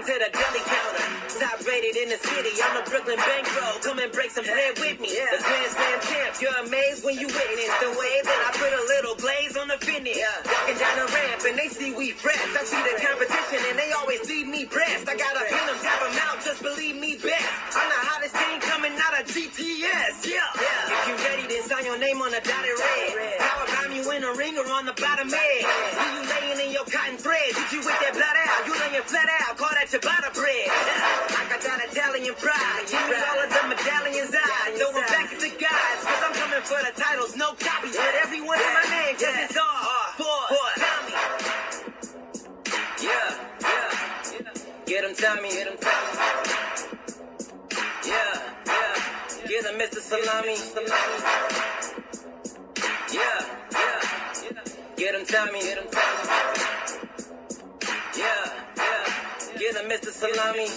Welcome to the deli counter. Top rated in the city. I'm a Brooklyn bankroll. Come and break some bread with me. The Grand Slam champ. You're amazed when you witness the way that I put a little glaze on the finish. Walking down the ramp and they see we fresh. I see the competition and they always leave me pressed. I gotta pin them, tap them out, just believe me best. I'm the hottest thing coming out of GTS. If you ready, then sign your name on a dotted red. How about you in a ring or on the bottom edge? See you laying in your cotton thread. Did you with that blood out? You laying flat out. Call that your butter bread. I got that Italian pride. Give me all of the medallions I throw them back at the guys. Cause I'm coming for the titles. No copies. Let everyone in my name. Cause it's all for Tommy. Get him, Tommy. Get him, Tommy. Get him, Mr. Salami. Get him, Tommy. Get him, Tommy. Get him, Mr. Salami.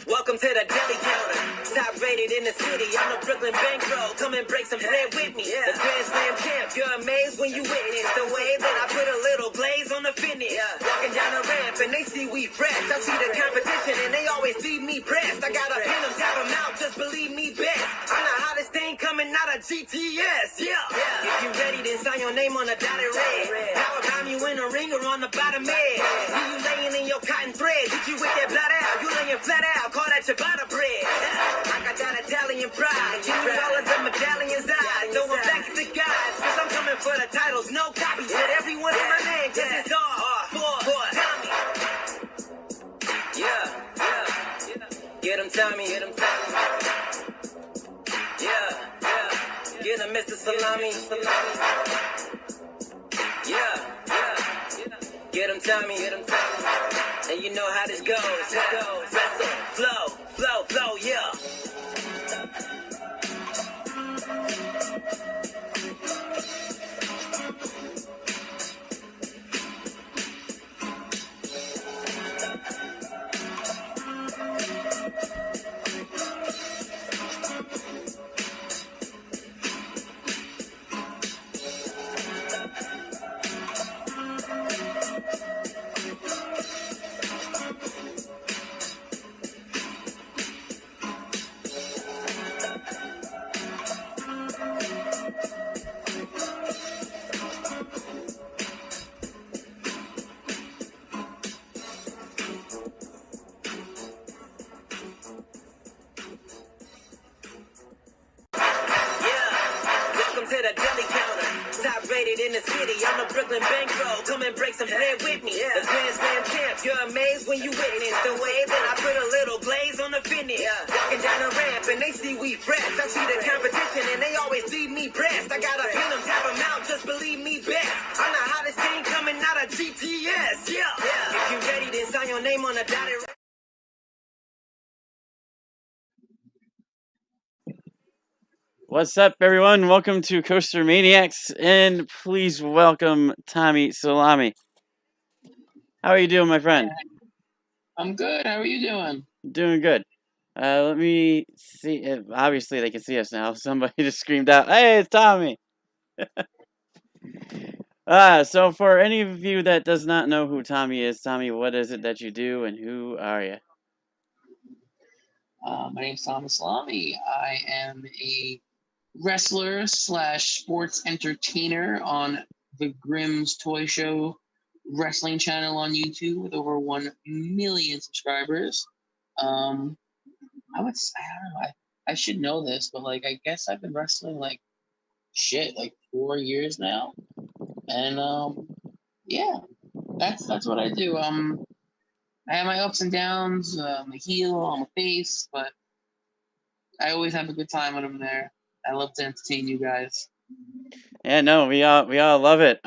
Welcome to the deli counter. Top rated in the city. I'm a Brooklyn bankroll. Come and break some bread with me. The Grand Slam champ. You're amazed when you witness the way that I put a little glaze on the finish. Walking down the ramp and they see we fresh. I see the competition and they always leave me pressed. I gotta pin them, tap them out, just believe me best. I'm the hottest thing coming out of GTS. If you ready, then sign your name on a dotted red. How about you in a ring or on the bottom edge? See you laying in your cotton thread. Did you with that blood out? You laying flat out. Call that your butter bread. I got that Italian pride. Give me all of the medallions I throw them back at the guys. Cause I'm coming for the titles. No copies. Let everyone in my name. Cause it's all for Tommy. Get him, Tommy. Get him, Tommy. Get him, Mr. Salami. Get him, Tommy. Get him, Tommy. And you know how this goes. Wrestle, flow, yeah. To the deli counter, top rated in the city. I'm a Brooklyn bankroll. Come and break some bread with me. The Grand Slam champ. You're amazed when you witness the way that I put a little glaze on the finish. Walking down the ramp and they see we fresh. I see the competition and they always leave me pressed. I gotta pin them, tap them out, just believe me best. I'm the hottest thing coming out of GTS. If you ready, then sign your name on a dotted. What's up, everyone? Welcome to Coaster Maniacs, and please welcome Tommy Salami. How are you doing, my friend? I'm good. How are you doing? Doing good. Let me see. Obviously, they can see us now. Somebody just screamed out, "Hey, it's Tommy!" So for any of you that does not know who Tommy is, Tommy, what is it that you do, and who are you? My name's Tommy Salami. I am a wrestler / sports entertainer on the Grimm's Toy Show wrestling channel on YouTube with over 1 million subscribers. I don't know. I should know this, but I guess I've been wrestling 4 years now, and that's what I do. I have my ups and downs. I'm a heel, I'm a face, but I always have a good time when I'm there. I love to entertain you guys. Yeah, no, we all love it.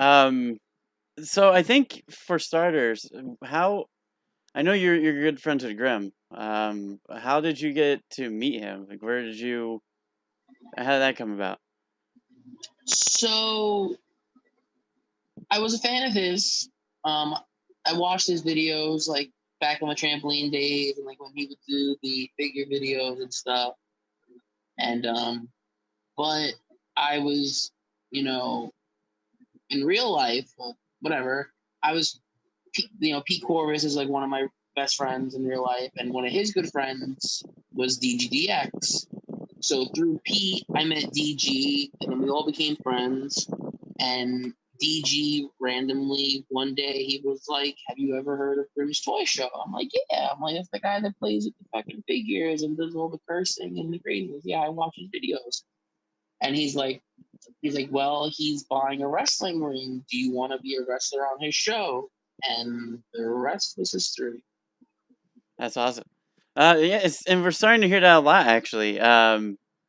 So I think for starters, I know you're good friends with Grimm. How did you get to meet him? Like, how did that come about? So I was a fan of his. I watched his videos like back on the trampoline days and like when he would do the figure videos and stuff. And but I was, in real life, well, whatever. I was, Pete Corvus is like one of my best friends in real life, and one of his good friends was DGDX. So through Pete, I met DG, and then we all became friends. And DG randomly one day he was like, "Have you ever heard of Grimm's Toy Show?" I'm like, "Yeah." I'm like, "That's the guy that plays with the fucking figures and does all the cursing and the craziness." Yeah, I watch his videos. And he's like, "Well, he's buying a wrestling ring. Do you want to be a wrestler on his show?" And the rest was history. That's awesome. Yeah, and we're starting to hear that a lot actually.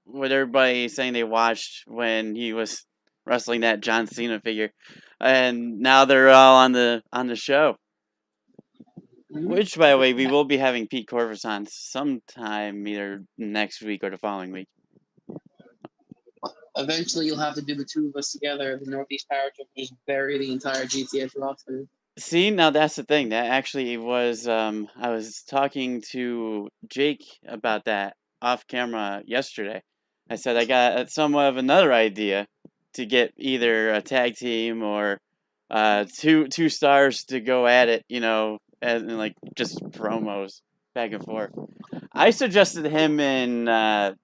With everybody saying they watched when he was wrestling that John Cena figure, and now they're all on the show. Mm-hmm. Which, by the way, we will be having Pete Corvus on sometime either next week or the following week. Eventually, you'll have to do the two of us together. The Northeast Power Trip, just bury the entire GTS roster. See, now that's the thing. That actually was, I was talking to Jake about that off camera yesterday. I said I got somewhat of another idea to get either a tag team or two stars to go at it, and like just promos back and forth. I suggested him and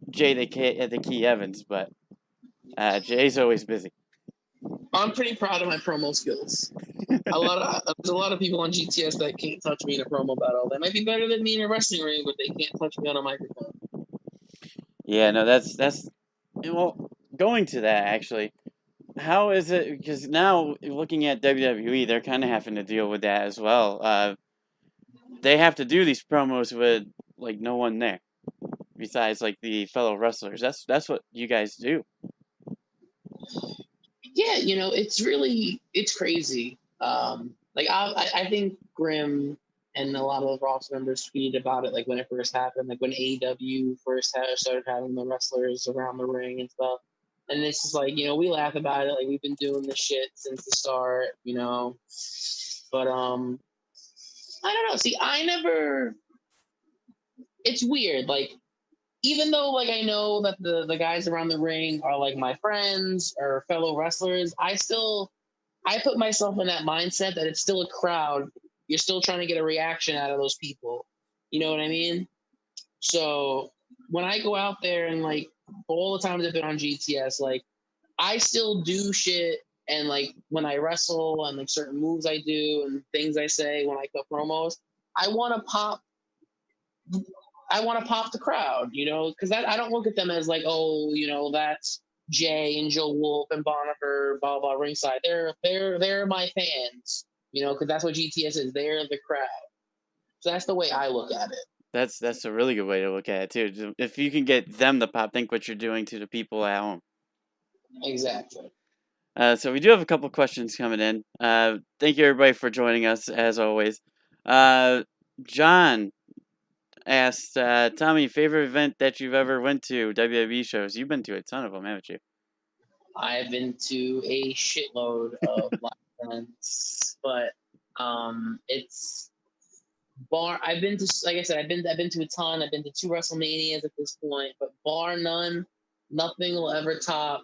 Jay the Key Evans, but Jay's always busy. I'm pretty proud of my promo skills. There's a lot of people on GTS that can't touch me in a promo battle. They might be better than me in a wrestling ring, but they can't touch me on a microphone. Yeah, no, that's well, going to that actually. How is it? Because now looking at WWE, they're kind of having to deal with that as well. They have to do these promos with like no one there besides like the fellow wrestlers. That's what you guys do. Yeah, it's crazy. Like I think Grimm and a lot of the roster members tweeted about it like when it first happened, like when AEW first started having the wrestlers around the ring and stuff. And this is like, we laugh about it, like we've been doing this shit since the start, But I don't know. See, it's weird. Like, even though like I know that the guys around the ring are like my friends or fellow wrestlers, I put myself in that mindset that it's still a crowd. You're still trying to get a reaction out of those people. You know what I mean? So when I go out there and like all the times I've been on GTS, like I still do shit, and like when I wrestle and like certain moves I do and things I say when I cut promos, I want to pop. I want to pop the crowd, because I don't look at them as like, oh, that's Jay and Joe Wolf and Bonifer, blah blah ringside. They're my fans, because that's what GTS is. They're the crowd. So that's the way I look at it. That's a really good way to look at it too. If you can get them to pop, think what you're doing to the people at home. Exactly. So we do have a couple questions coming in. Thank you everybody for joining us as always. John asked, Tommy, favorite event that you've ever went to, WWE shows. You've been to a ton of them, haven't you? I've been to a shitload of live events, but it's bar. I've been to, like I said, I've been to a ton. I've been to 2 WrestleManias at this point, but bar none, nothing will ever top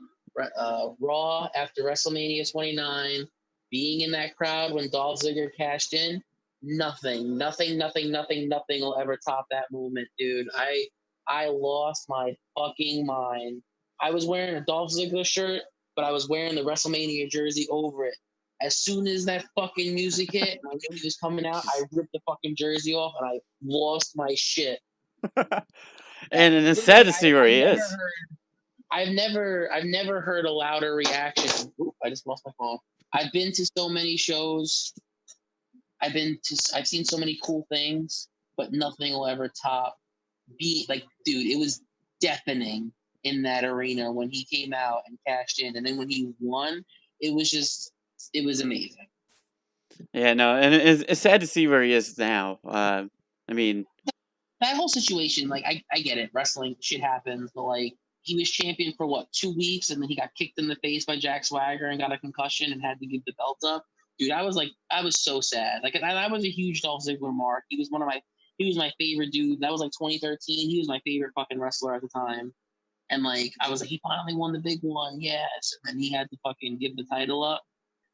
Raw after WrestleMania 29. Being in that crowd when Dolph Ziggler cashed in, nothing will ever top that moment, dude. I lost my fucking mind. I was wearing a Dolph Ziggler shirt, but I was wearing the WrestleMania jersey over it. As soon as that fucking music hit and I knew he was coming out, I ripped the fucking jersey off and I lost my shit. And it's sad to see where he is. I've never heard a louder reaction. Ooh, I just lost my phone. I've been to so many shows. I've seen so many cool things, but nothing will ever top. Dude, it was deafening in that arena when he came out and cashed in, and then when he won, it was amazing. Yeah, no, and it's sad to see where he is now. I mean, that whole situation, like I get it, wrestling shit happens, but like he was champion for what 2 weeks, and then he got kicked in the face by Jack Swagger and got a concussion and had to give the belt up. Dude, I was so sad. Like I was a huge Dolph Ziggler mark. He was my favorite dude. That was like 2013. He was my favorite fucking wrestler at the time. And like I was like, he finally won the big one, yes. And then he had to fucking give the title up.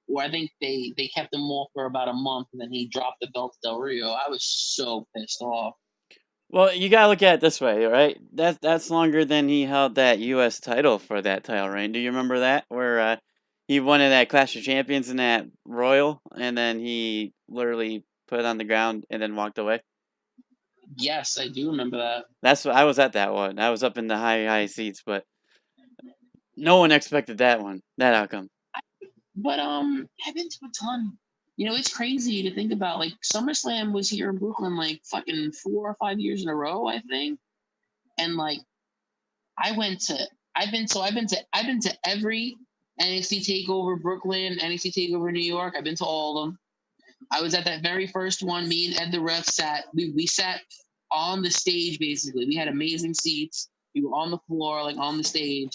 Or I think they kept him off for about a month, and then he dropped the belt to Del Rio. I was so pissed off. Well, you gotta look at it this way, right? That's longer than he held that U.S. title for that title reign. Do you remember that? Where he won in that Clash of Champions in that Royal, and then he literally put it on the ground and then walked away? Yes, I do remember that. That's what I was at that one. I was up in the high seats, but no one expected that outcome. But I've been to a ton. You know, it's crazy to think about. Like SummerSlam was here in Brooklyn like fucking 4 or 5 years in a row, I think. And like I've been to every NXT Takeover Brooklyn, NXT Takeover New York. I've been to all of them. I was at that very first one. Me and Ed the Ref sat. We sat on the stage basically. We had amazing seats. We were on the floor, like on the stage.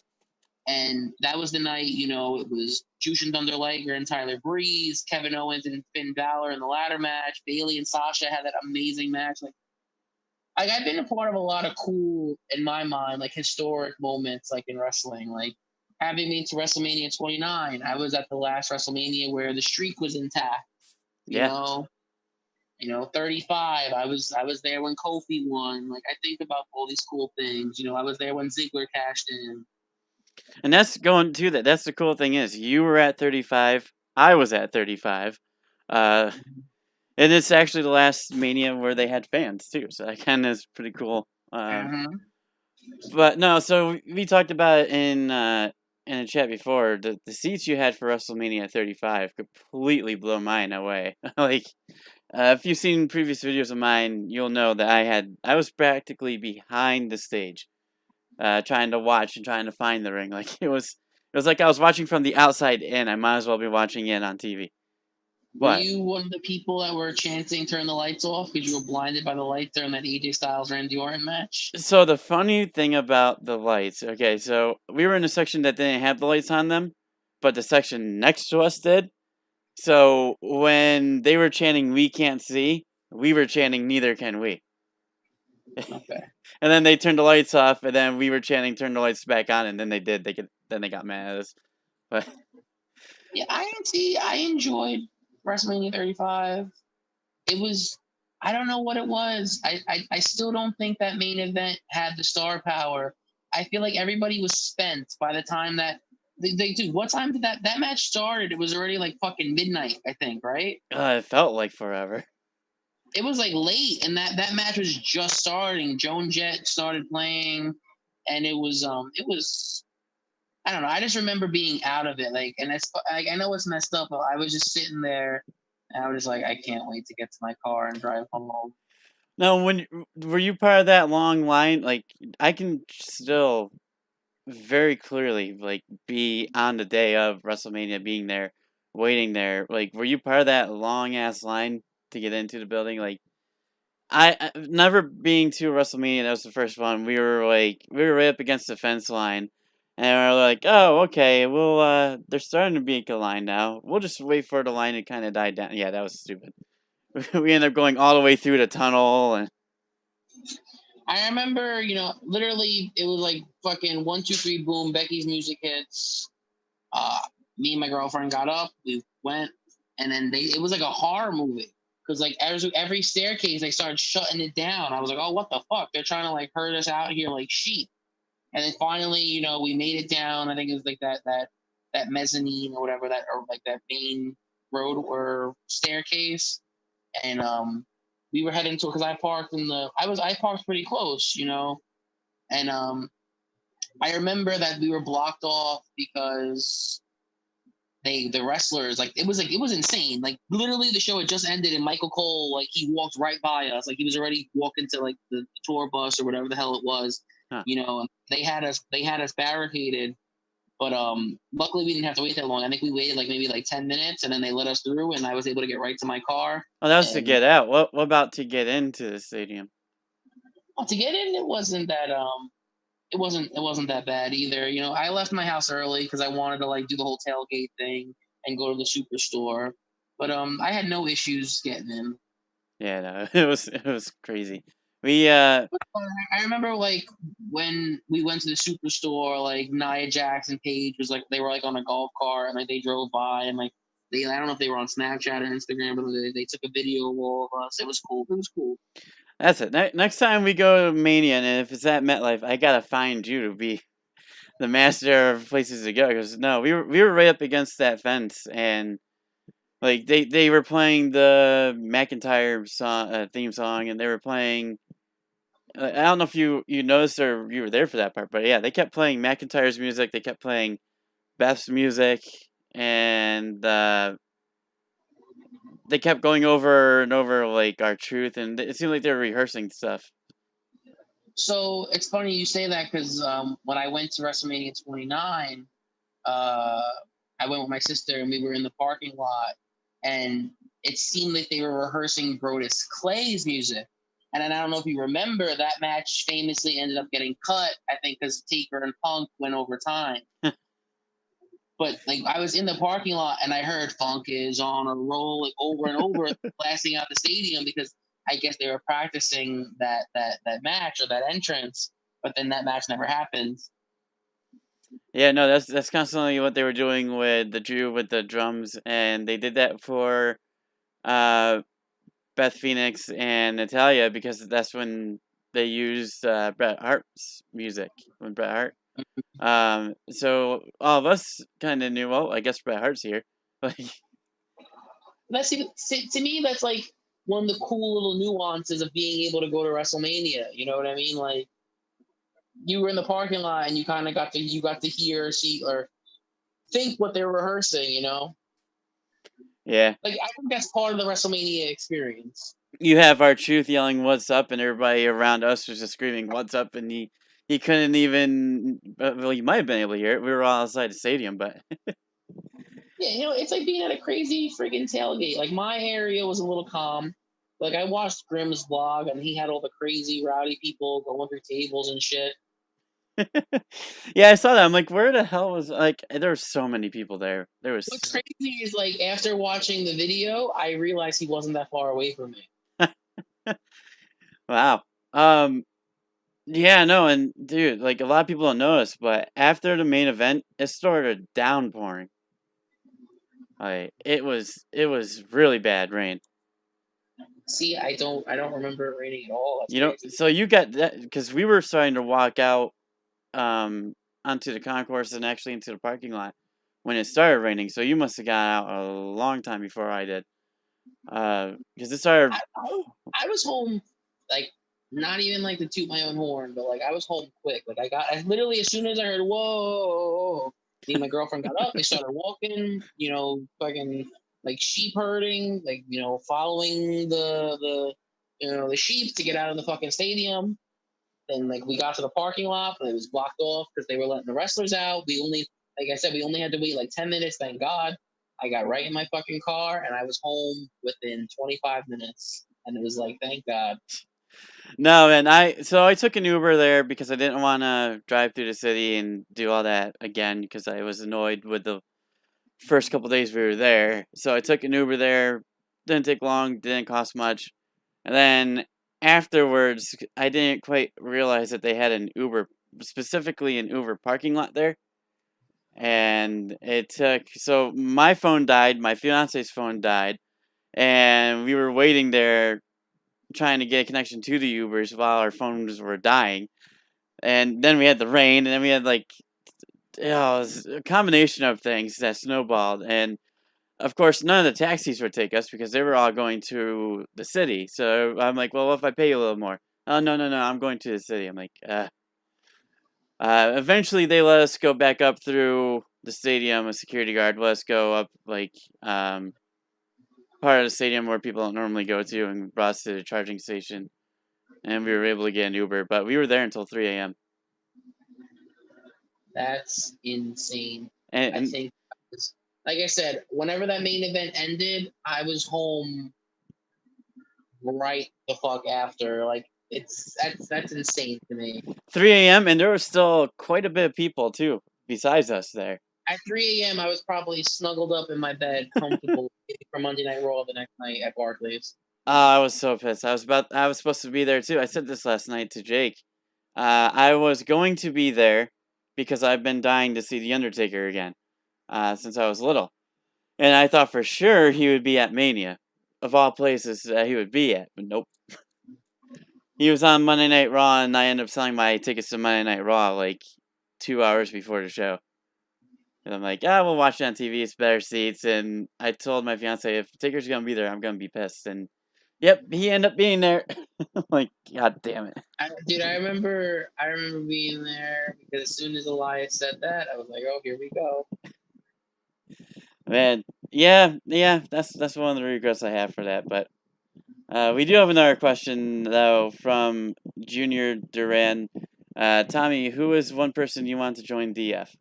And that was the night, you know, it was Jushin Thunder Liger and Tyler Breeze, Kevin Owens and Finn Balor in the ladder match. Bayley and Sasha had that amazing match. Like I've been a part of a lot of cool, in my mind, like historic moments, like in wrestling. Like having been to WrestleMania 29, I was at the last WrestleMania where the streak was intact. You know, 35. I was there when Kofi won. Like I think about all these cool things. You know, I was there when Ziggler cashed in. And that's going to that. That's the cool thing is you were at 35. I was at 35. And it's actually the last Mania where they had fans too. So that kind of is pretty cool. But no, so we talked about it in the chat before. The seats you had for WrestleMania 35 completely blew mine away. Like if you've seen previous videos of mine, you'll know that I was practically behind the stage. Trying to watch and trying to find the ring. Like it was like I was watching from the outside in. I might as well be watching it on TV. Were you one of the people that were chanting "Turn the lights off" because you were blinded by the lights during that AJ Styles Randy Orton match? So the funny thing about the lights, okay, so we were in a section that didn't have the lights on them, but the section next to us did. So when they were chanting "We can't see," we were chanting "Neither can we." Okay. And then they turned the lights off, and then we were chanting "Turn the lights back on," and then they did. Then they got mad at us. But yeah, I enjoyed WrestleMania 35. It was, I don't know what it was. I still don't think that main event had the star power. I feel like everybody was spent by the time that they do. What time did that match started? It was already like fucking midnight, I think, right? it felt like forever. It was like late, and that match was just starting. Joan Jett started playing, and it was I don't know. I just remember being out of it, like, and it's like I know it's messed up, but I was just sitting there, and I was just like, I can't wait to get to my car and drive home. Now, were you part of that long line? Like, I can still very clearly like be on the day of WrestleMania, being there, waiting there. Like, were you part of that long ass line to get into the building? Like, I never being to WrestleMania. That was the first one. We were right up against the fence line. And we're like, oh, okay, well, there's starting to be a line now. We'll just wait for the line to kind of die down. Yeah, that was stupid. We ended up going all the way through the tunnel. And I remember, literally, it was like fucking 1, 2, 3, boom. Becky's music hits. Me and my girlfriend got up. We went, and then it was like a horror movie because like every staircase they started shutting it down. I was like, oh, what the fuck? They're trying to like herd us out here like sheep. And then finally, we made it down. I think it was like that mezzanine or whatever or like that main road or staircase. And we were heading to because I parked I parked pretty close, and I remember that we were blocked off because the wrestlers it was insane. Like literally the show had just ended and Michael Cole he walked right by us, like he was already walking to the tour bus or whatever the hell it was. Huh. And they had us barricaded, but luckily we didn't have to wait that long. I think we waited maybe 10 minutes and then they let us through and I was able to get right to my car. oh, that was to get out. What about to get into the stadium? Well, to get in, it wasn't that bad either. You know, I left my house early because I wanted to like do the whole tailgate thing and go to the superstore. But I had no issues getting in. Yeah, no, it was crazy. We I remember like when we went to the superstore, like Nia Jax and Paige was like they were like on a golf cart and like they drove by and like I don't know if they were on Snapchat or Instagram, but they took a video of all of us. It was cool. It was cool. That's it. Next time we go to Mania, and if it's at MetLife, I gotta find you to be the master of places to go. Because no, we were right up against that fence, and like they were playing the McIntyre song theme song, and they were playing. I don't know if you noticed or you were there for that part, but yeah, they kept playing McIntyre's music. They kept playing Beth's music, and they kept going over and over like our truth, and it seemed like they were rehearsing stuff. So it's funny you say that because when I went to WrestleMania 29, uh, I went with my sister and we were in the parking lot, and it seemed like they were rehearsing Brodus Clay's music. And then I don't know if you remember that match famously ended up getting cut. I think because Taker and Punk went over time. But like I was in the parking lot and I heard Funk is on a roll like over and over, blasting out the stadium because I guess they were practicing that match or that entrance. But then that match never happened. Yeah, no, that's constantly what they were doing with the Drew with the drums, and they did that for uh, Beth Phoenix and Natalia because that's when they used Bret Hart's music when Bret Hart. So all of us kind of knew. Well, I guess Bret Hart's here. Like, That's even, to me that's like one of the cool little nuances of being able to go to WrestleMania. You know what I mean? Like you were in the parking lot and you kind of got to hear, see, or think what they're rehearsing. You know, yeah, like I think that's part of the WrestleMania experience. you have our truth yelling "What's up," and everybody around us was just screaming "What's up," and he couldn't even. Well, he might have been able to hear it. We were all outside the stadium, but Yeah, you know, it's like being at a crazy freaking tailgate. Like my area was a little calm. Like I watched Grimm's vlog and he had all the crazy rowdy people going through tables and shit. yeah, I saw that. I'm like, where the hell was like? There were so many people there. There was. What's crazy is like after watching the video, I realized he wasn't that far away from me. Wow. Yeah, no, and dude, like a lot of people don't know this, but after the main event, it started downpouring. Like it was really bad rain. See, I don't remember it raining at all. That's You know, crazy. so you got that because we were starting to walk out onto the concourse and actually into the parking lot when it started raining. So you must have got out a long time before I did. Because it started. I was home like not even like to toot my own horn, but like I was home quick. Like I literally as soon as I heard whoa, me and my girlfriend got up. They started walking, you know, fucking like sheep herding, like you know, following the you know the sheep to get out of the fucking stadium. Then like we got to the parking lot, but it was blocked off because they were letting the wrestlers out. We only, like I said, we only had to wait like 10 minutes. Thank God. I got right in my fucking car and I was home within 25 minutes. And it was like, thank God. No, and I took an Uber there because I didn't want to drive through the city and do all that again because I was annoyed with the first couple days we were there. So I took an Uber there. Didn't take long. Didn't cost much. And then afterwards, I didn't quite realize that they had an Uber, specifically an Uber parking lot there. And it took so my phone died. My fiance's phone died, and we were waiting there trying to get a connection to the Ubers while our phones were dying. And then we had the rain, and then we had like, you know, it was a combination of things that snowballed. And of course, none of the taxis would take us because they were all going to the city. So I'm like, well, what if I pay you a little more? Oh, no, no, no, I'm going to the city. I'm like, eventually they let us go back up through the stadium. A security guard let us go up like part of the stadium where people don't normally go to, and brought us to the charging station. And we were able to get an Uber, but we were there until 3 a.m. That's insane. And, I and think, like I said, whenever that main event ended, I was home right the fuck after. Like, That's insane to me. 3 a.m. and there was still quite a bit of people too, besides us there. At 3 a.m., I was probably snuggled up in my bed, comfortable, waiting for Monday Night Raw the next night at Barclays. I was so pissed. I was supposed to be there too. I said this last night to Jake. I was going to be there because I've been dying to see The Undertaker again since I was little. And I thought for sure he would be at Mania, of all places that he would be at, but nope. He was on Monday Night Raw, and I ended up selling my tickets to Monday Night Raw like 2 hours before the show. And I'm like, we'll watch it on TV. It's better seats. And I told my fiance, if Taker's gonna be there, I'm gonna be pissed. And yep, he ended up being there. I'm like, God damn it. Dude, I remember being there because as soon as Elias said that, I was like, oh, here we go. Man, yeah, that's one of the regrets I have for that. But we do have another question though from Junior Duran. Tommy, who is one person you want to join DF?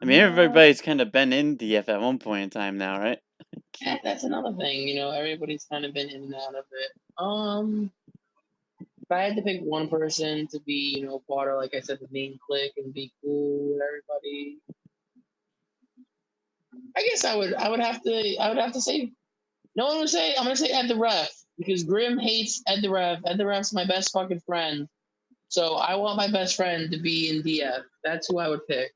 I mean, everybody's kind of been in DF at one point in time now, right? Yeah, that's another thing. Everybody's kind of been in and out of it. If I had to pick one person to be, part of, like I said, the main clique and be cool with everybody, I guess I would have to say, no one would say, I'm gonna say Ed the Ref because Grim hates Ed the Ref. Ed the Ref's my best fucking friend, so I want my best friend to be in DF. That's who I would pick.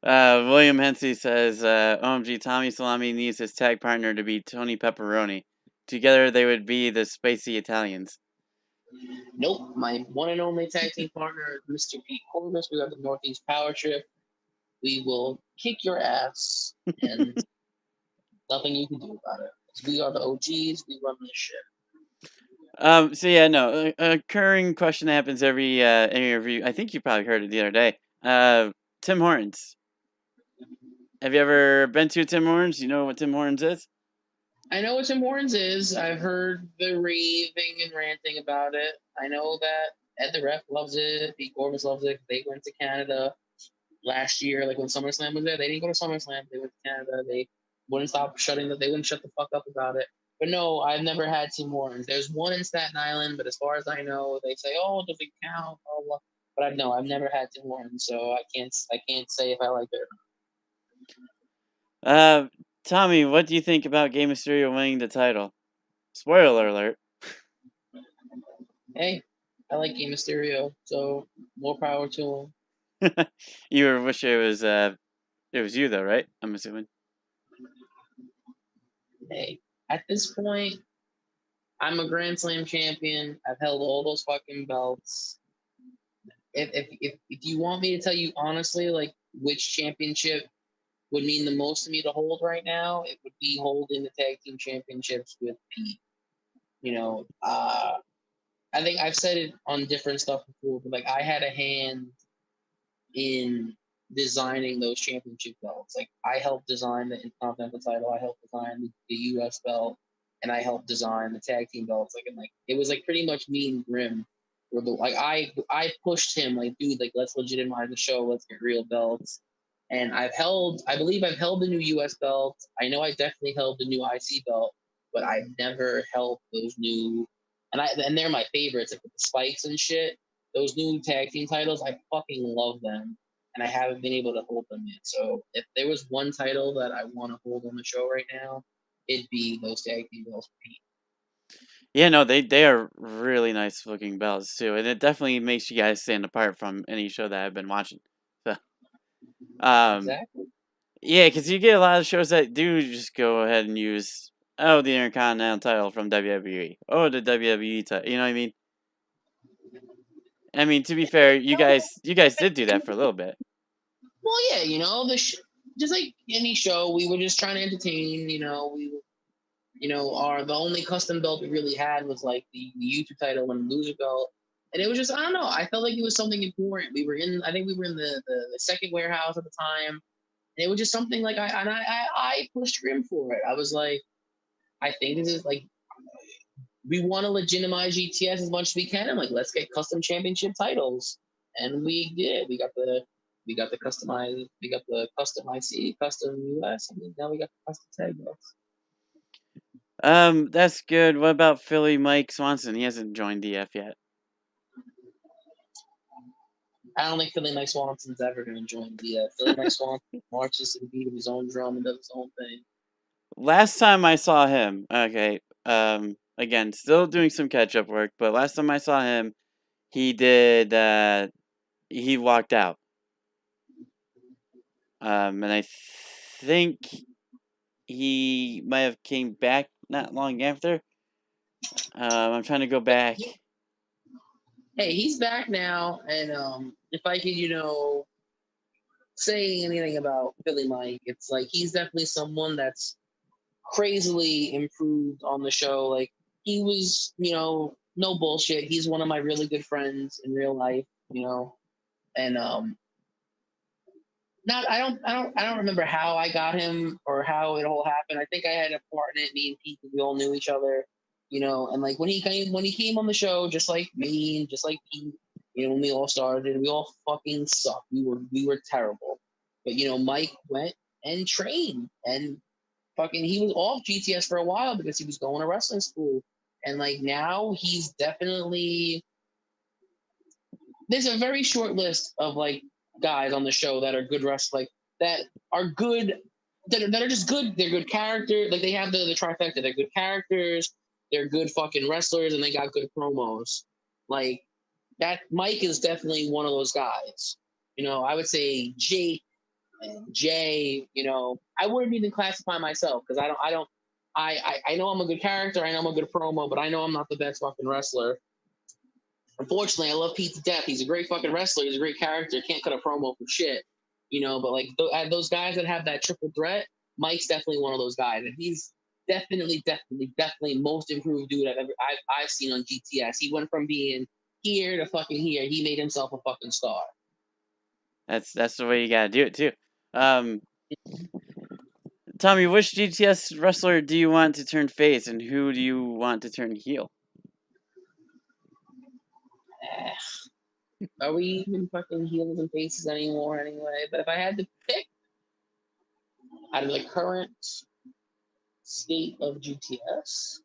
William Hensey says, OMG, Tommy Salami needs his tag partner to be Tony Pepperoni. Together they would be the Spicy Italians. Nope, my one and only tag team partner is Mr. Pete Corvus. We got the Northeast Power Trip. We will kick your ass, and nothing you can do about it. We are the OGs. We run this shit. So yeah, no, a recurring question that happens every interview. I think you probably heard it the other day. Tim Hortons. Have you ever been to Tim Hortons? You know what Tim Hortons is? I know what Tim Hortons is. I've heard the raving and ranting about it. I know that Ed the Ref loves it. Pete Corvus loves it. They went to Canada last year, like when SummerSlam was there. They didn't go to SummerSlam. They went to Canada. They wouldn't they wouldn't shut the fuck up about it. But no, I've never had Tim Hortons. There's one in Staten Island, but as far as I know, they say, oh, does it count? Blah, blah. But I've never had Tim Hortons, so I can't say if I like it or not. Tommy, what do you think about Rey Mysterio winning the title? Spoiler alert. Hey, I like Rey Mysterio, so more power to him. You wish it was you though, right? I'm assuming. Hey, at this point, I'm a Grand Slam champion. I've held all those fucking belts. If you want me to tell you honestly, like which championship would mean the most to me to hold right now, it would be holding the tag team championships with Pete. I think I've said it on different stuff before, but like I had a hand in designing those championship belts. Like I helped design the Intercontinental title, I helped design the US belt, and I helped design the tag team belts. It was like pretty much me and Grim. I pushed him like, dude, like let's legitimize the show, let's get real belts. And I believe I've held the new US belt. I know I definitely held the new IC belt, but I've never held those new, and they're my favorites, like with the spikes and shit. Those new tag team titles, I fucking love them, and I haven't been able to hold them yet. So if there was one title that I want to hold on the show right now, it'd be those tag team belts for Pete. Yeah, no, they are really nice looking belts too, and it definitely makes you guys stand apart from any show that I've been watching. So, Exactly. Yeah, because you get a lot of shows that do just go ahead and use the Intercontinental title from WWE, the WWE title. You know what I mean? I mean, to be fair, you guys did do that for a little bit. Well, yeah, just like any show, we were just trying to entertain. We the only custom belt we really had was like the YouTube title and the loser belt, and it was just I don't know. I felt like it was something important. I think we were in the second warehouse at the time, and it was just something like I pushed Grim for it. I was like, I think this is like we want to legitimize GTS as much as we can. I'm like, let's get custom championship titles, and we did. We got the We got the custom IC, custom US, and now we got the custom tag belts. That's good. What about Philly Mike Swanson? He hasn't joined DF yet. I don't think Philly Mike Swanson's ever going to join DF. Philly Mike Swanson marches to the beat of his own drum and does his own thing. Last time I saw him, okay, again, still doing some catch-up work, but last time I saw him, he did, he walked out. And I think he might have came back not long after. I'm trying to go back. Hey, he's back now, and if I could, say anything about Philly Mike, it's like he's definitely someone that's crazily improved on the show. Like he was, no bullshit. He's one of my really good friends in real life, and not I don't remember how I got him or how it all happened. I think I had a part in it. Me and Pete, we all knew each other, and like when he came on the show, just like me and just like Pete, when we all started, we all fucking sucked. We were terrible. But Mike went and trained and fucking he was off GTS for a while because he was going to wrestling school. And like now he's definitely there's a very short list of like guys on the show that are good wrestlers, like that are good, that are just good. They're good characters. Like they have the trifecta. They're good characters. They're good fucking wrestlers, and they got good promos. Like that, Mike is definitely one of those guys. I would say Jake and Jay. I wouldn't even classify myself because I know I'm a good character. I know I'm a good promo, but I know I'm not the best fucking wrestler. Unfortunately, I love Pete to death. He's a great fucking wrestler. He's a great character. Can't cut a promo for shit. But like those guys that have that triple threat, Mike's definitely one of those guys. And he's definitely most improved dude I've seen on GTS. He went from being here to fucking here. He made himself a fucking star. That's the way you gotta do it too. Tommy, which GTS wrestler do you want to turn face, and who do you want to turn heel? Are we even fucking heels and faces anymore anyway? But if I had to pick out of the current state of GTS,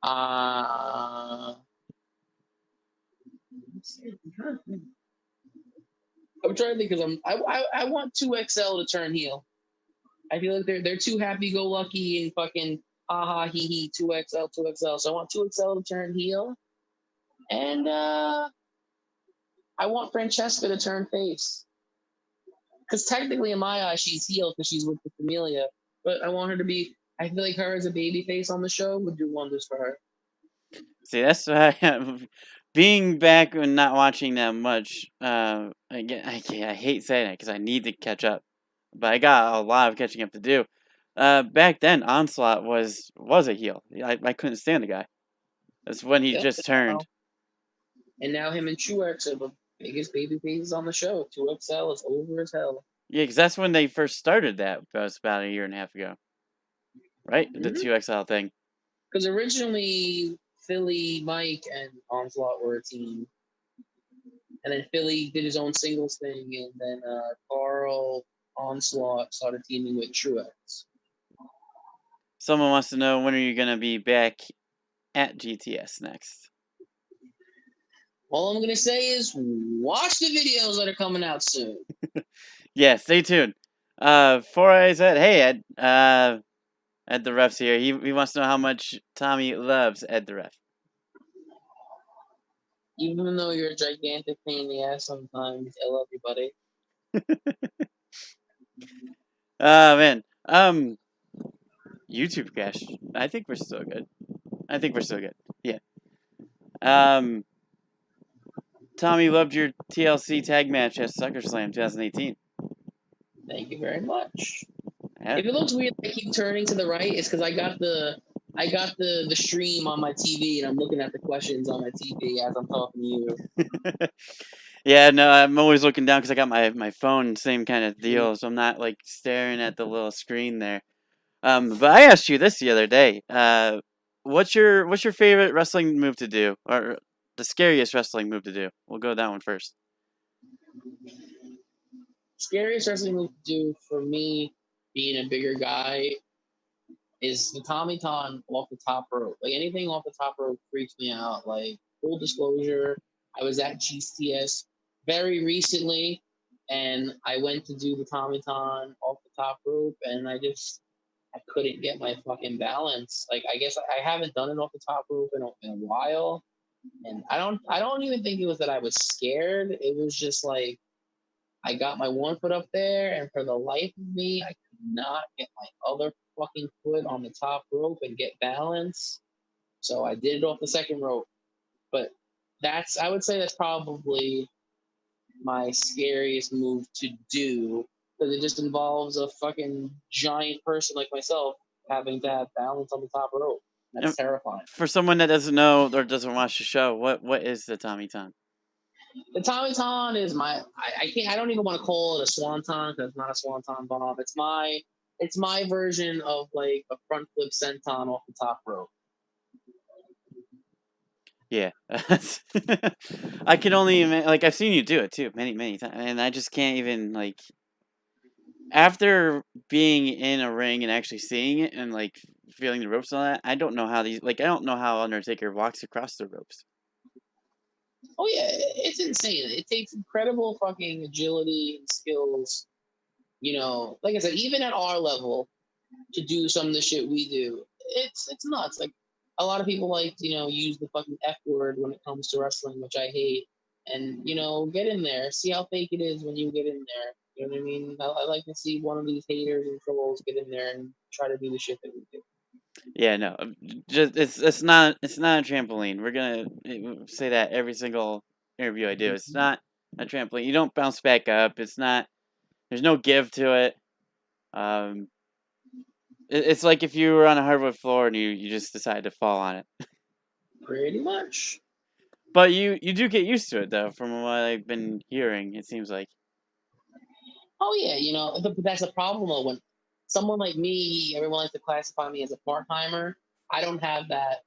I'm trying to think because I want 2XL to turn heel. I feel like they're too happy-go-lucky and fucking ha he he 2XL. So I want 2XL to turn heel, and I want Francesca to turn face. Because technically, in my eyes, she's heel because she's with the Familia. But I want her to be. I feel like her as a baby face on the show would do wonders for her. See, that's why being back and not watching that much. I hate saying it because I need to catch up, but I got a lot of catching up to do. Back then, Onslaught was a heel. I couldn't stand the guy. That's when he just turned. And now him and Truex are the biggest baby faces on the show. 2XL is over as hell. Yeah, because that's when they first started that. That was about a year and a half ago. Right? Mm-hmm. The 2XL thing. Because originally, Philly, Mike, and Onslaught were a team. And then Philly did his own singles thing. And then Carl Onslaught started teaming with Truex. Someone wants to know, when are you going to be back at GTS next? All I'm going to say is watch the videos that are coming out soon. Yeah, stay tuned. Before I said, hey, Ed the Ref's here. He wants to know how much Tommy loves Ed the Ref. Even though you're a gigantic pain in the ass sometimes, I love you, buddy. Man. YouTube cash. I think we're still good. Yeah. Tommy loved your TLC tag match at SuckerSlam 2018. Thank you very much. Yeah. If it looks weird, I keep turning to the right. It's because I got the stream on my TV and I'm looking at the questions on my TV as I'm talking to you. Yeah, no, I'm always looking down because I got my phone, same kind of deal, so I'm not like staring at the little screen there. But I asked you this the other day. What's your favorite wrestling move to do, or the scariest wrestling move to do? We'll go with that one first. Scariest wrestling move to do for me, being a bigger guy, is the Tommy Ton off the top rope. Like anything off the top rope freaks me out. Like full disclosure, I was at GTS very recently, and I went to do the Tommy Ton off the top rope, and I couldn't get my fucking balance. Like I guess I haven't done it off the top rope in a while, and I don't even think it was that I was scared. It was just like I got my one foot up there, and for the life of me, I could not get my other fucking foot on the top rope and get balance. So I did it off the second rope. But I would say that's probably my scariest move to do because it just involves a fucking giant person like myself having to have balance on the top rope. That's terrifying. For someone that doesn't know or doesn't watch the show, what is the Tommy Ton? The Tommy Ton is I don't even want to call it a Swanton because it's not a Swanton bomb. It's my version of like a front flip senton off the top rope. Yeah. I can only imagine, like I've seen you do it too many times, and I just can't even like after being in a ring and actually seeing it and like feeling the ropes and all that. I don't know how Undertaker walks across the ropes. Oh yeah, it's insane. It takes incredible fucking agility and skills. You know, like I said, even at our level, to do some of the shit we do, it's nuts. Like a lot of people like use the fucking F word when it comes to wrestling, which I hate. And get in there, see how fake it is when you get in there. You know what I mean? I like to see one of these haters and trolls get in there and try to do the shit that we do. Yeah, no, just it's not a trampoline. We're gonna say that every single interview I do. It's not a trampoline. You don't bounce back up. It's not. There's no give to it. It's like if you were on a hardwood floor and you just decide to fall on it. Pretty much. But you do get used to it though, from what I've been hearing. It seems like. Oh yeah, but that's a problem though. When someone like me, everyone likes to classify me as a part timer. I don't have that.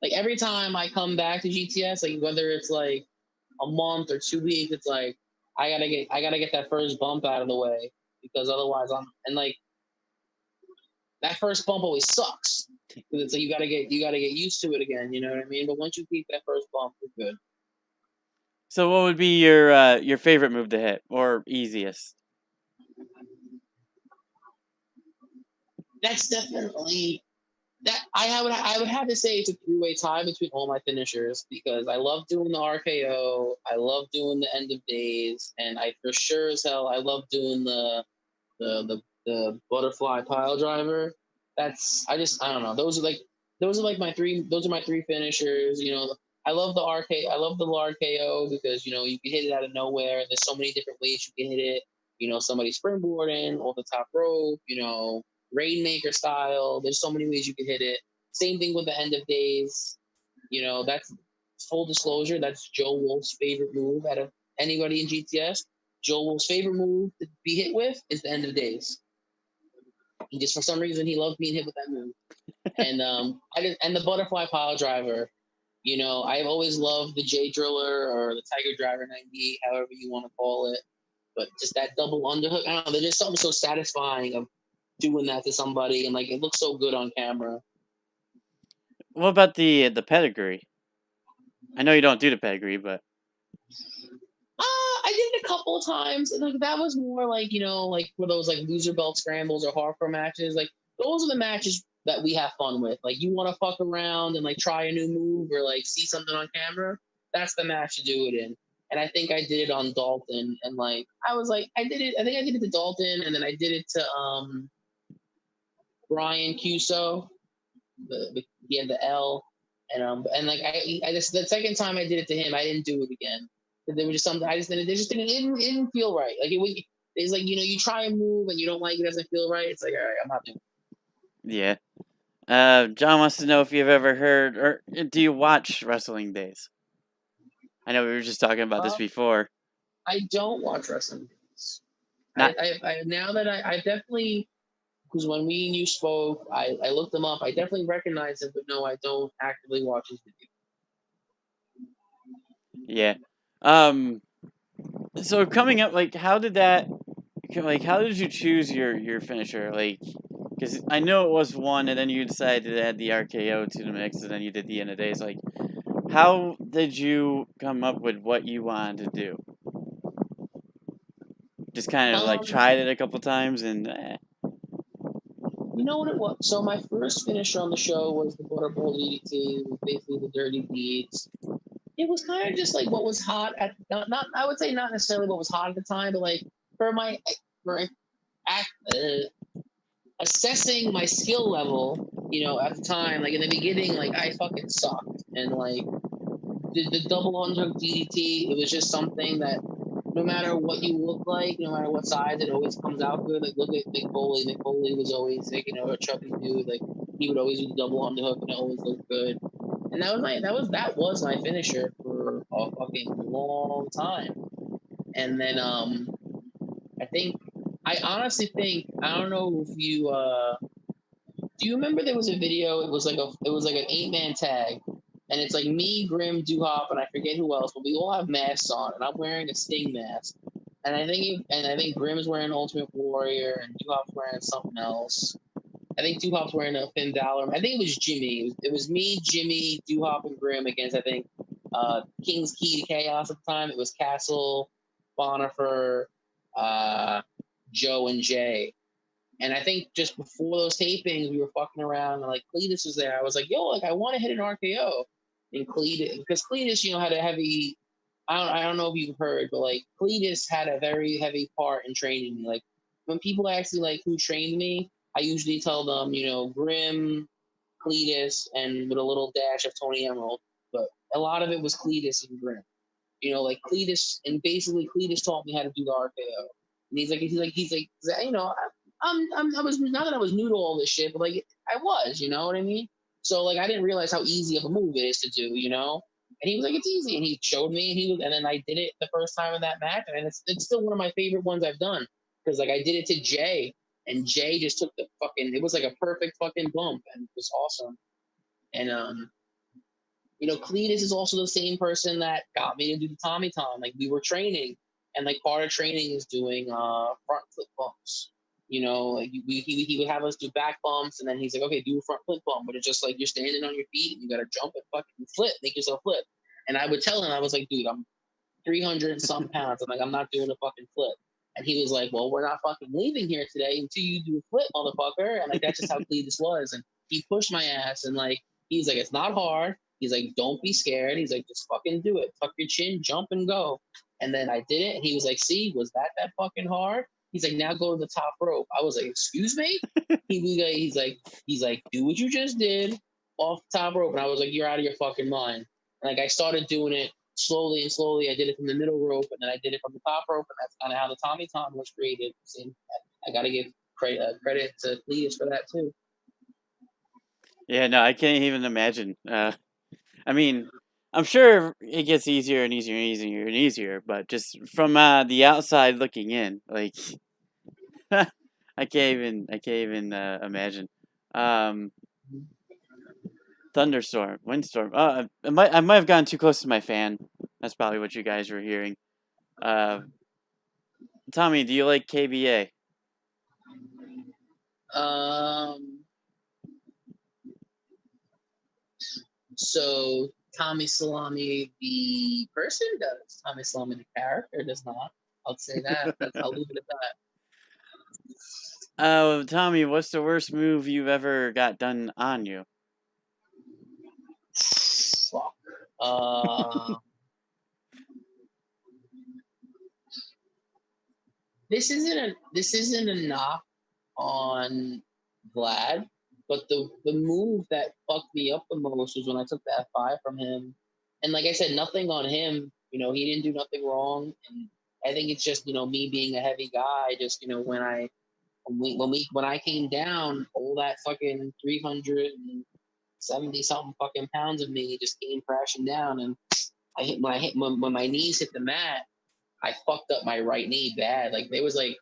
Like every time I come back to GTS, like whether it's like a month or 2 weeks, it's like I gotta get that first bump out of the way because otherwise like that first bump always sucks because it's like you gotta get used to it again. You know what I mean? But once you keep that first bump, you're good. So what would be your favorite move to hit or easiest? That's definitely that I would have to say it's a three-way tie between all my finishers because I love doing the RKO, I love doing the end of days, and I for sure as hell I love doing the butterfly pile driver. I don't know. Those are like my three finishers. I love the RKO because you can hit it out of nowhere. There's so many different ways you can hit it. Somebody springboarding off the top rope. Rainmaker style. There's so many ways you can hit it. Same thing with the end of days. That's full disclosure. That's Joe Wolf's favorite move out of anybody in GTS. Joe Wolf's favorite move to be hit with is the end of days. He just for some reason he loves being hit with that move. And and the butterfly pile driver. I've always loved the J Driller or the Tiger Driver 98, however you want to call it. But just that double underhook, I don't know. There's just something so satisfying of doing that to somebody, and like it looks so good on camera. What about the pedigree? I know you don't do the pedigree, but I did it a couple of times, and like that was more like like for those like loser belt scrambles or hardcore matches. Like those are the matches that we have fun with. Like you want to fuck around and like try a new move or like see something on camera. That's the match to do it in. And I think I did it on Dalton, and like I was like I think I did it to Dalton, and then I did it to Brian Cuso. He had the L, and like I just the second time I did it to him, I didn't do it again. There was just something I just didn't. It didn't feel right. Like it's like you try and move and you don't like it, doesn't feel right. It's like all right, I'm not doing it. yeah. John wants to know if you've ever heard or do you watch Wrestling Days? I know we were just talking about this before. I don't watch Wrestling Days. Now that I definitely. Because when me and you spoke, I looked them up. I definitely recognize them, but no, I don't actively watch his video. Yeah. So coming up, like, how did that like how did you choose your finisher? Like, because I know it was one, and then you decided to add the RKO to the mix, and then you did the end of days. Like, how did you come up with what you wanted to do? Just kind of like Um, tried it a couple times and you know what it was? So my first finisher on the show was the Butterball DDT, basically the Dirty Deeds. It was kind of just like what was hot at not I would say not necessarily what was hot at the time, but like for my for act, assessing my skill level, at the time, like in the beginning, like I fucking sucked, and like the double underhook DDT, it was just something that no matter what you look like, no matter what size, it always comes out good. Like look at Mick Foley. Mick Foley was always like, a chubby dude. Like he would always do the double underhook and it always looked good. And that was my finisher for a fucking long time. And then I honestly think, I don't know if you do you remember there was a video, it was like an 8-man tag, and it's like me, Grim, Duhop, and I forget who else, but we all have masks on, and I'm wearing a Sting mask. And I think Grim's wearing Ultimate Warrior and Duhop's wearing something else. I think Duhop's wearing a Finn Balor. I think it was Jimmy. It was me, Jimmy, Duhop, and Grim against, I think, King's Key to Chaos at the time. It was Castle, Bonifer, Joe, and Jay. And I think just before those tapings, we were fucking around, and like Cletus was there. I was like, yo, like I want to hit an RKO. And Cletus, because Cletus, had a heavy, I don't know if you've heard, but like Cletus had a very heavy part in training me. Like when people ask me like who trained me, I usually tell them, Grim, Cletus, and with a little dash of Tony Emerald. But a lot of it was Cletus and Grim. Like Cletus, and basically Cletus taught me how to do the RKO. And he's like, I was, not that I was new to all this shit, but like I was, you know what I mean? So like I didn't realize how easy of a move it is to do, And he was like, it's easy, and he showed me, and then I did it the first time in that match, and it's still one of my favorite ones I've done, because like I did it to Jay, and Jay just took the fucking, it was like a perfect fucking bump, and it was awesome. And Cletus is also the same person that got me to do the Tommy Tom. Like we were training, and like part of training is doing front flip bumps. Like he would have us do back bumps, and then he's like, okay, do a front flip bump, but it's just like you're standing on your feet and you gotta jump and fucking flip, make yourself flip. And I would tell him, I was like, dude, I'm 300 and some pounds. I'm like, I'm not doing a fucking flip. And he was like, well, we're not fucking leaving here today until you do a flip, motherfucker. And like that's just how Cletus was. And he pushed my ass, and like he's like, it's not hard. He's like, don't be scared. He's like, just fucking do it. Tuck your chin, jump and go. And then I did it, and he was like, see, was that fucking hard? He's like, now go to the top rope. I was like, excuse me? He's like, do what you just did off the top rope. And I was like, you're out of your fucking mind. And like I started doing it slowly and slowly. I did it from the middle rope, and then I did it from the top rope, and that's kind of how the Tommy Tom was created. And I got to give credit to Cletus for that too. yeah, no, I can't even imagine. I mean, I'm sure it gets easier and easier and easier and easier, but just from the outside looking in, like I can't even imagine. Um, thunderstorm, windstorm. I might have gotten too close to my fan. That's probably what you guys were hearing. Tommy, do you like KBA? So Tommy Salami, the person, does. Tommy Salami, the character, does not. I'll say that. I'll leave it at that. Tommy, what's the worst move you've ever got done on you? Fuck. This isn't a knock on Vlad, but the move that fucked me up the most was when I took that F5 from him. And like I said, nothing on him. He didn't do nothing wrong. And I think it's just, me being a heavy guy. Just, when I came down, all that fucking 370 something fucking pounds of me just came crashing down. And when my knees hit the mat, I fucked up my right knee bad. Like there was like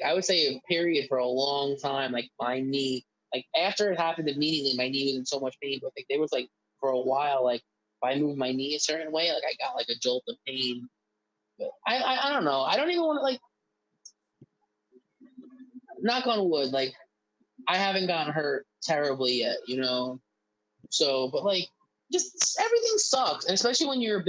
I would say a period for a long time, like my knee, like after it happened immediately, my knee was in so much pain. But like there was like for a while, like if I moved my knee a certain way, like I got like a jolt of pain. But I don't know. I don't even want to like. knock on wood, like I haven't gotten hurt terribly yet, you know. So, but like, just everything sucks, and especially when you're a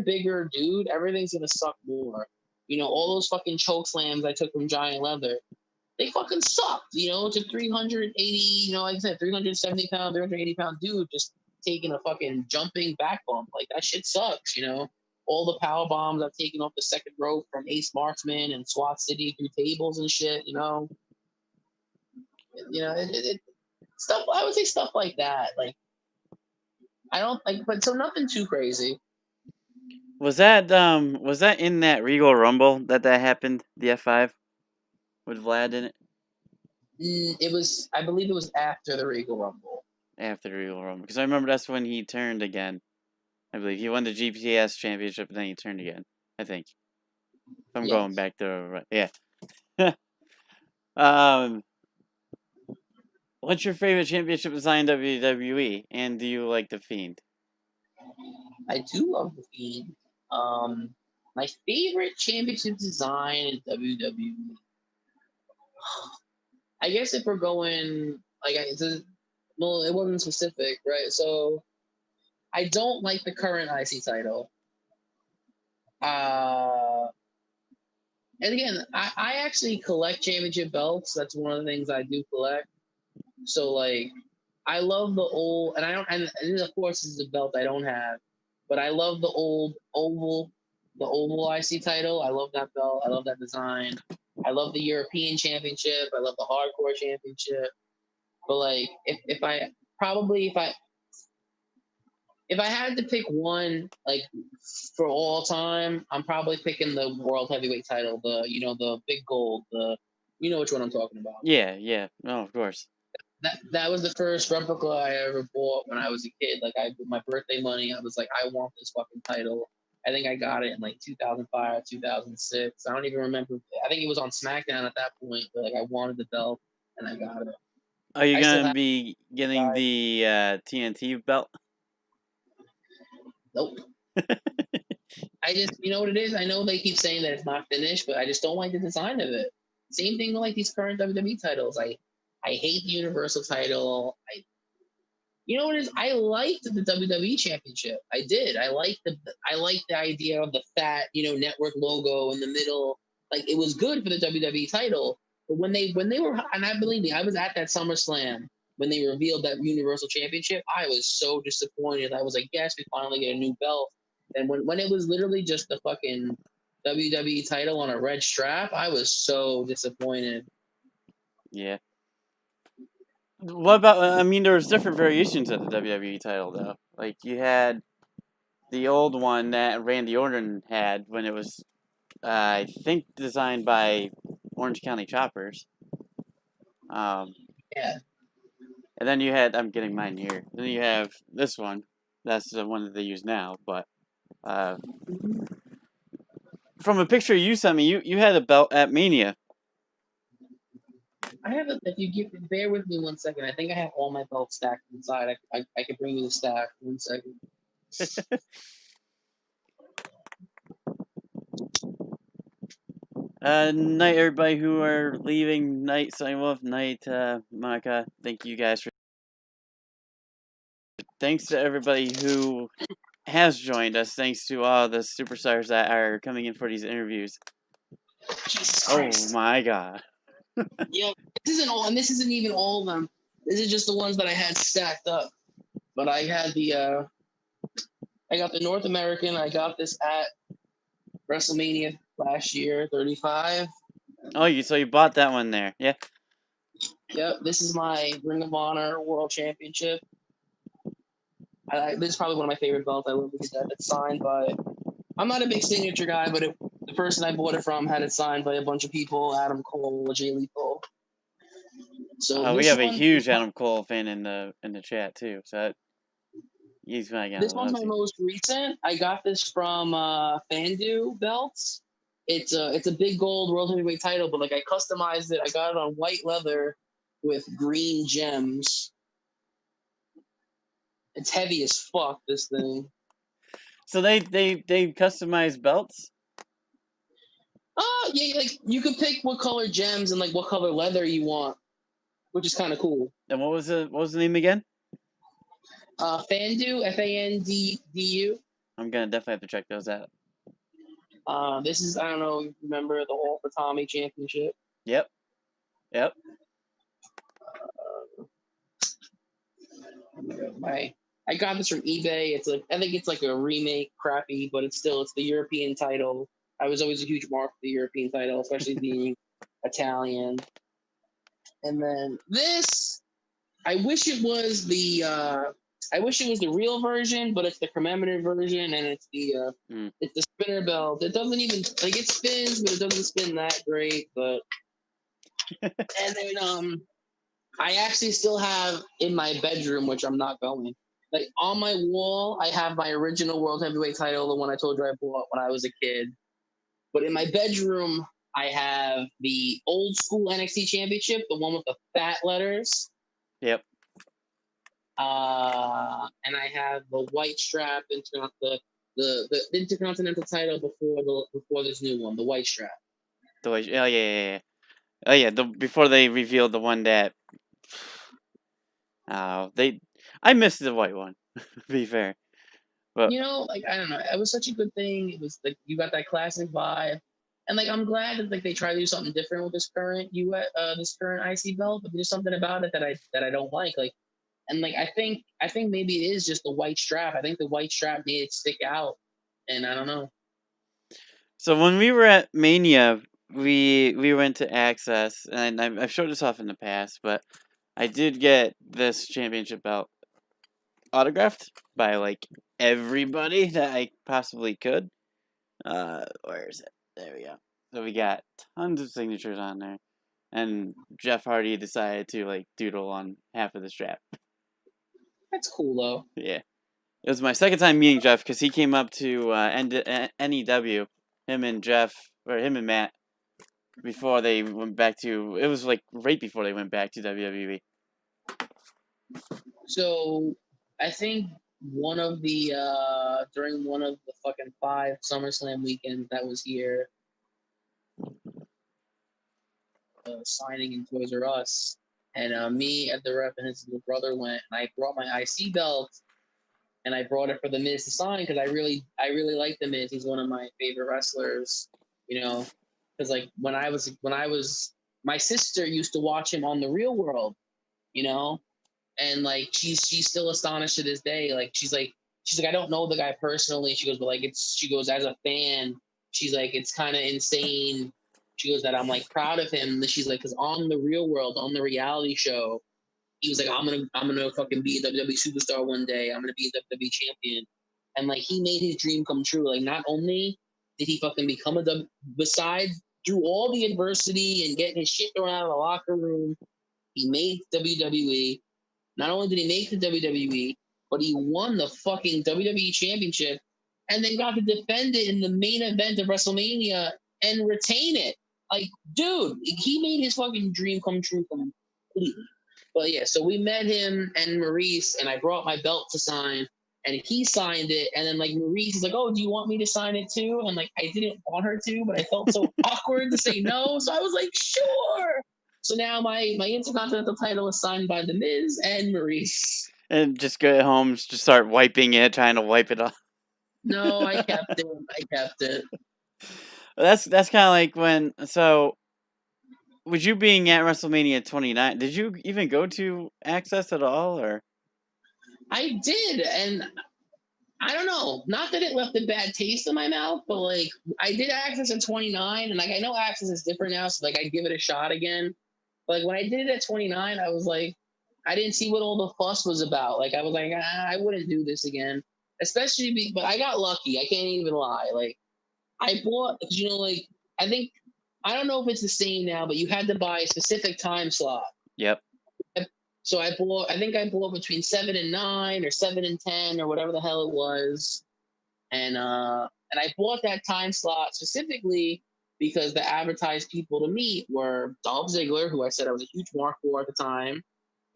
bigger dude, everything's gonna suck more. You know, all those fucking choke slams I took from Giant Leather, they fucking sucked. You know, it's a 380, you know, like I said, 370-pound, 380-pound dude just taking a fucking jumping back bump. Like that shit sucks. You know, all the power bombs I've taken off the second rope from Ace Marksman and SWAT City through tables and shit. Stuff. I would say stuff like that. Like I don't like, but so nothing too crazy. Was that in that Regal Rumble that happened? The F5 with Vlad in it. It was, I believe, it was after the Regal Rumble. After the Regal Rumble, because I remember that's when he turned again. I believe he won the GTS championship, and then he turned again. I think. If I'm going back to yeah. What's your favorite championship design in WWE, and do you like the Fiend? I do love the Fiend. My favorite championship design in WWE. I guess if we're going like, well, it wasn't specific, right? So I don't like the current IC title. And again, I actually collect championship belts. That's one of the things I do collect. So like, I love the old, and I don't, and of course this is a belt I don't have, but I love the old the oval IC title. I love that belt. I love that design. I love the European Championship. I love the Hardcore Championship. But like, if I had to pick one, like for all time, I'm probably picking the World Heavyweight title. The big gold. You know which one I'm talking about. Yeah. No, of course. That was the first replica I ever bought when I was a kid. Like with my birthday money, I was like, I want this fucking title. I think I got it in like 2005, 2006. I don't even remember. I think it was on SmackDown at that point. But like, I wanted the belt and I got it. Are you gonna be getting the TNT belt? Nope. I just, you know what it is? I know they keep saying that it's not finished, but I just don't like the design of it. Same thing with like these current WWE titles. I hate the Universal title. You know what it is? I liked the WWE Championship. I did. I liked the idea of the fat, network logo in the middle. Like it was good for the WWE title. But when they were, and I believe me, I was at that SummerSlam when they revealed that Universal Championship. I was so disappointed. I was like, yes, we finally get a new belt. And when it was literally just the fucking WWE title on a red strap, I was so disappointed. Yeah. What about? I mean, there was different variations of the WWE title, though. Like you had the old one that Randy Orton had when it was, I think, designed by Orange County Choppers. Yeah. And then you had, I'm getting mine here. Then you have this one. That's the one that they use now. But from a picture you sent me, you had a belt at Mania. I have if you bear with me 1 second. I think I have all my belts stacked inside. I can bring you the stack 1 second. Night, everybody who are leaving. Night, sign off. Night, Monica. Thank you guys for. Thanks to everybody who has joined us. Thanks to all the superstars that are coming in for these interviews. Jesus Christ. Oh my God. Yeah, this isn't all, and this isn't even all of them. This is just the ones that I had stacked up. But I had I got the North American. I got this at WrestleMania last year, 35. Oh, so you bought that one there, yeah? Yep, this is my Ring of Honor World Championship. This is probably one of my favorite belts. I love this stuff. It's signed by. I'm not a big signature guy, but the person I bought it from had it signed by a bunch of people. Adam Cole, Jay Lethal. So we have a huge Adam Cole fan in the chat too. So he's gonna get. This one's my most recent. I got this from Fandom Belts. It's a big gold world heavyweight title, but like I customized it. I got it on white leather with green gems. It's heavy as fuck, this thing. So they customize belts? Oh, yeah, like you can pick what color gems and like what color leather you want, which is kind of cool. And what was the name again? Fandu, FANDDU. I'm gonna definitely have to check those out. This is, I don't know, if you remember the All for Tommy Championship. Yep. I got this from eBay. It's like, I think it's like a remake, crappy, but it's the European title. I was always a huge mark for the European title, especially being Italian. And then this, I wish it was the real version, but it's the commemorative version, and it's the it's the spinner belt. It doesn't even, like, it spins, but it doesn't spin that great. But and then I actually still have in my bedroom, which I'm not going. Like on my wall, I have my original world heavyweight title, the one I told you I bought when I was a kid. But in my bedroom, I have the old school NXT championship, the one with the fat letters. Yep. And I have the white strap into the intercontinental title before this new one, the white strap. Oh yeah. Oh yeah. Before they revealed the one that. I missed the white one. To be fair, but Like, I don't know, it was such a good thing. It was like you got that classic vibe, and like I'm glad that like they try to do something different with this current IC belt, but there's something about it that I don't like. Like, and like I think maybe it is just the white strap. I think the white strap made it stick out, and I don't know. So when we were at Mania, we went to Access, and I've showed this off in the past, but I did get this championship belt autographed by like everybody that I possibly could. Where is it? There we go. So we got tons of signatures on there, and Jeff Hardy decided to like doodle on half of the strap. That's cool though. Yeah, it was my second time meeting Jeff because he came up to NEW, him and Matt, before they went back to. It was like right before they went back to WWE. So I think one of the during one of the fucking 5 SummerSlam weekends that was here, signing in Toys R Us, and me at the rep and his little brother went, and I brought my IC belt, and I brought it for the Miz to sign because I really like the Miz. He's one of my favorite wrestlers, because like when I was my sister used to watch him on The Real World, and like she's still astonished to this day. Like she's like I don't know the guy personally. She goes, but like she goes, as a fan, she's like, it's kind of insane. She goes, that I'm like proud of him. And she's like, because on The Real World, on the reality show, he was like, I'm gonna fucking be a WWE superstar one day. I'm gonna be a WWE champion. And like he made his dream come true. Like not only did he fucking become besides through all the adversity and getting his shit thrown out of the locker room, he made WWE. Not only did he make the WWE, but he won the fucking WWE championship and then got to defend it in the main event of WrestleMania and retain it. Like, dude, he made his fucking dream come true completely. But yeah, so we met him and Maurice, and I brought my belt to sign, and he signed it. And then like Maurice is like, "Oh, do you want me to sign it too?" And like I didn't want her to, but I felt so awkward to say no, so I was like, "Sure." So now my intercontinental title is signed by The Miz and Maurice. And just go home, just start wiping it, trying to wipe it off. No, I kept it. That's kind of like when. So, with you being at WrestleMania 29, did you even go to Access at all, or? I did, and I don't know. Not that it left a bad taste in my mouth, but like I did Access at 29, and like I know Access is different now, so like I'd give it a shot again. But like when I did it at 29, I was like, I didn't see what all the fuss was about. Like I was like, I wouldn't do this again. But I got lucky. I can't even lie. Like I bought, like I don't know if it's the same now, but you had to buy a specific time slot. Yep. So I think I bought between 7 and 9 or 7 and 10 or whatever the hell it was. And I bought that time slot specifically because the advertised people to meet were Dolph Ziggler, who I said I was a huge mark for at the time,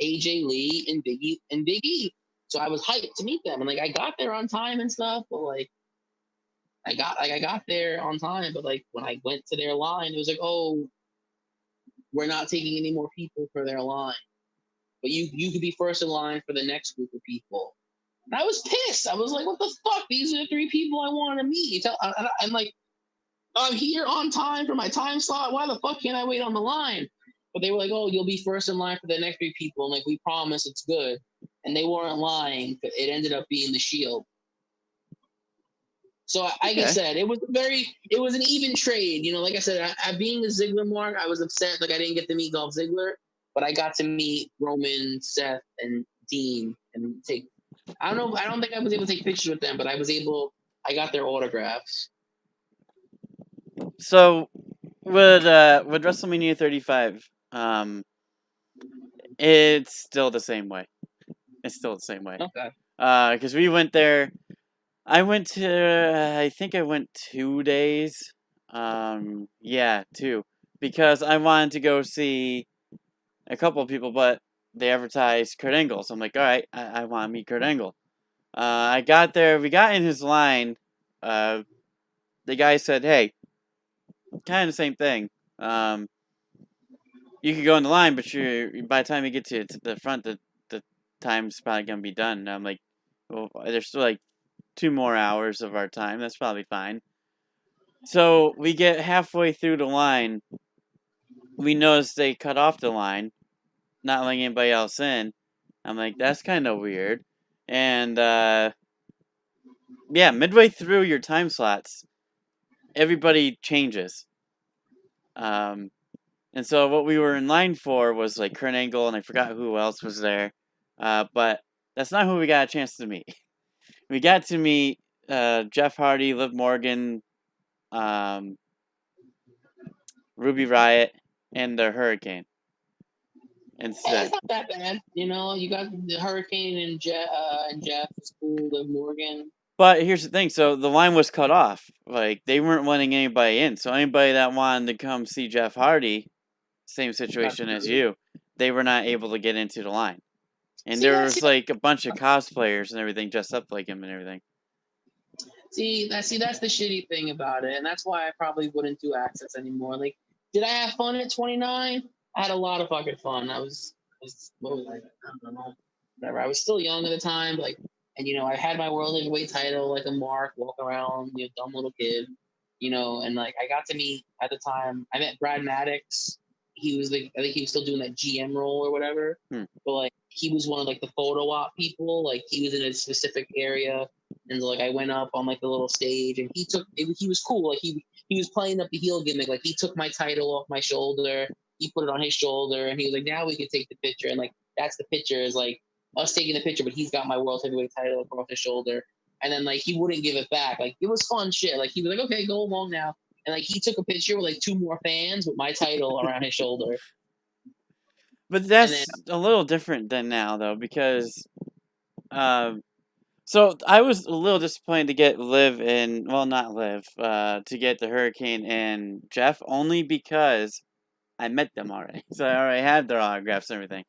AJ Lee, and Big E. So I was hyped to meet them. And like I got there on time and stuff, but like I got there on time, but like when I went to their line, it was like, oh, we're not taking any more people for their line, but you could be first in line for the next group of people. And I was pissed. I was like, what the fuck? These are the 3 people I want to meet. I'm like, I'm here on time for my time slot. Why the fuck can't I wait on the line? But they were like, oh, you'll be first in line for the next 3 people. And like, we promise it's good. And they weren't lying. But it ended up being the Shield. So like I said, it was an even trade. You know, like I said, being the Ziggler mark, I was upset like I didn't get to meet Dolph Ziggler, but I got to meet Roman, Seth, and Dean and take. I don't think I was able to take pictures with them, but I got their autographs. So with WrestleMania 35, it's still the same way. It's still the same way. Okay. Because we went there. I went to, I think I went 2 days. Yeah, 2. Because I wanted to go see a couple of people, but they advertised Kurt Angle. So I'm like, all right, I want to meet Kurt Angle. I got there. We got in his line. The guy said, hey, kind of the same thing. You could go in the line, but by the time you get to the front, the time's probably going to be done. And I'm like, well, there's still like 2 more hours of our time. That's probably fine. So we get halfway through the line. We notice they cut off the line, not letting anybody else in. I'm like, that's kind of weird. And yeah, midway through your time slots, everybody changes. And so what we were in line for was like Kurt Angle, and I forgot who else was there. But that's not who we got a chance to meet. We got to meet Jeff Hardy, Liv Morgan, Ruby Riott, and the Hurricane. Instead. It's not that bad. You know, you got the Hurricane and Jeff is cool, Liv Morgan. But here's the thing. So the line was cut off. Like, they weren't letting anybody in. So anybody that wanted to come see Jeff Hardy, same situation as you, they were not able to get into the line. And there was like a bunch of cosplayers and everything dressed up like him and everything. That's the shitty thing about it, and that's why I probably wouldn't do Access anymore. Like, did I have fun at 29? I had a lot of fucking fun. I was what was I don't know, whatever. I was still young at the time, like, and you know, I had my world heavyweight title like a mark, walk around, you know, dumb little kid, you know, and like I got to meet at the time. I met Brad Maddox. He was I think he was still doing that GM role or whatever, but like he was one of like the photo op people. Like he was in a specific area. And like I went up on like the little stage, and he was cool. Like he was playing up the heel gimmick. Like he took my title off my shoulder, he put it on his shoulder, and he was like, "Now we can take the picture." And like that's the picture is like us taking the picture, but he's got my world heavyweight title across his shoulder. And then like he wouldn't give it back. Like it was fun shit. Like he was like, "Okay, go along now." And like he took a picture with like 2 more fans with my title around his shoulder. But that's a little different than now though, because so I was a little disappointed to get Liv and, well, not Liv, to get the Hurricane and Jeff, only because I met them already. So I already had their autographs and everything.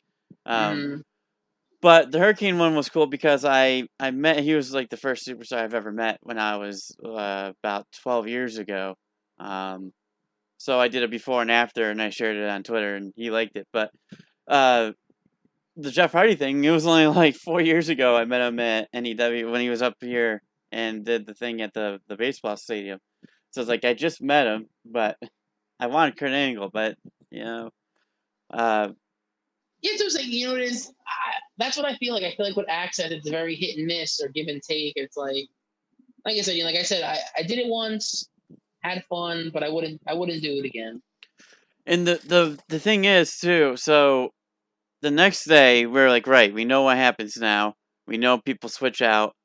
But the Hurricane one was cool because I met, he was like the first superstar I've ever met when I was about 12 years ago. So I did a before and after, and I shared it on Twitter, and he liked it. But the Jeff Hardy thing, it was only like 4 years ago I met him at NEW when he was up here and did the thing at the baseball stadium. So it's like I just met him, but I wanted Kurt Angle, but you know. Yeah, it's just like, you know, it is. That's what I feel like. I feel like with Access, it's very hit and miss or give and take. It's like I said, you know, I did it once, had fun, but I wouldn't do it again. And the thing is too, so the next day, we're like, right, we know what happens now. We know people switch out.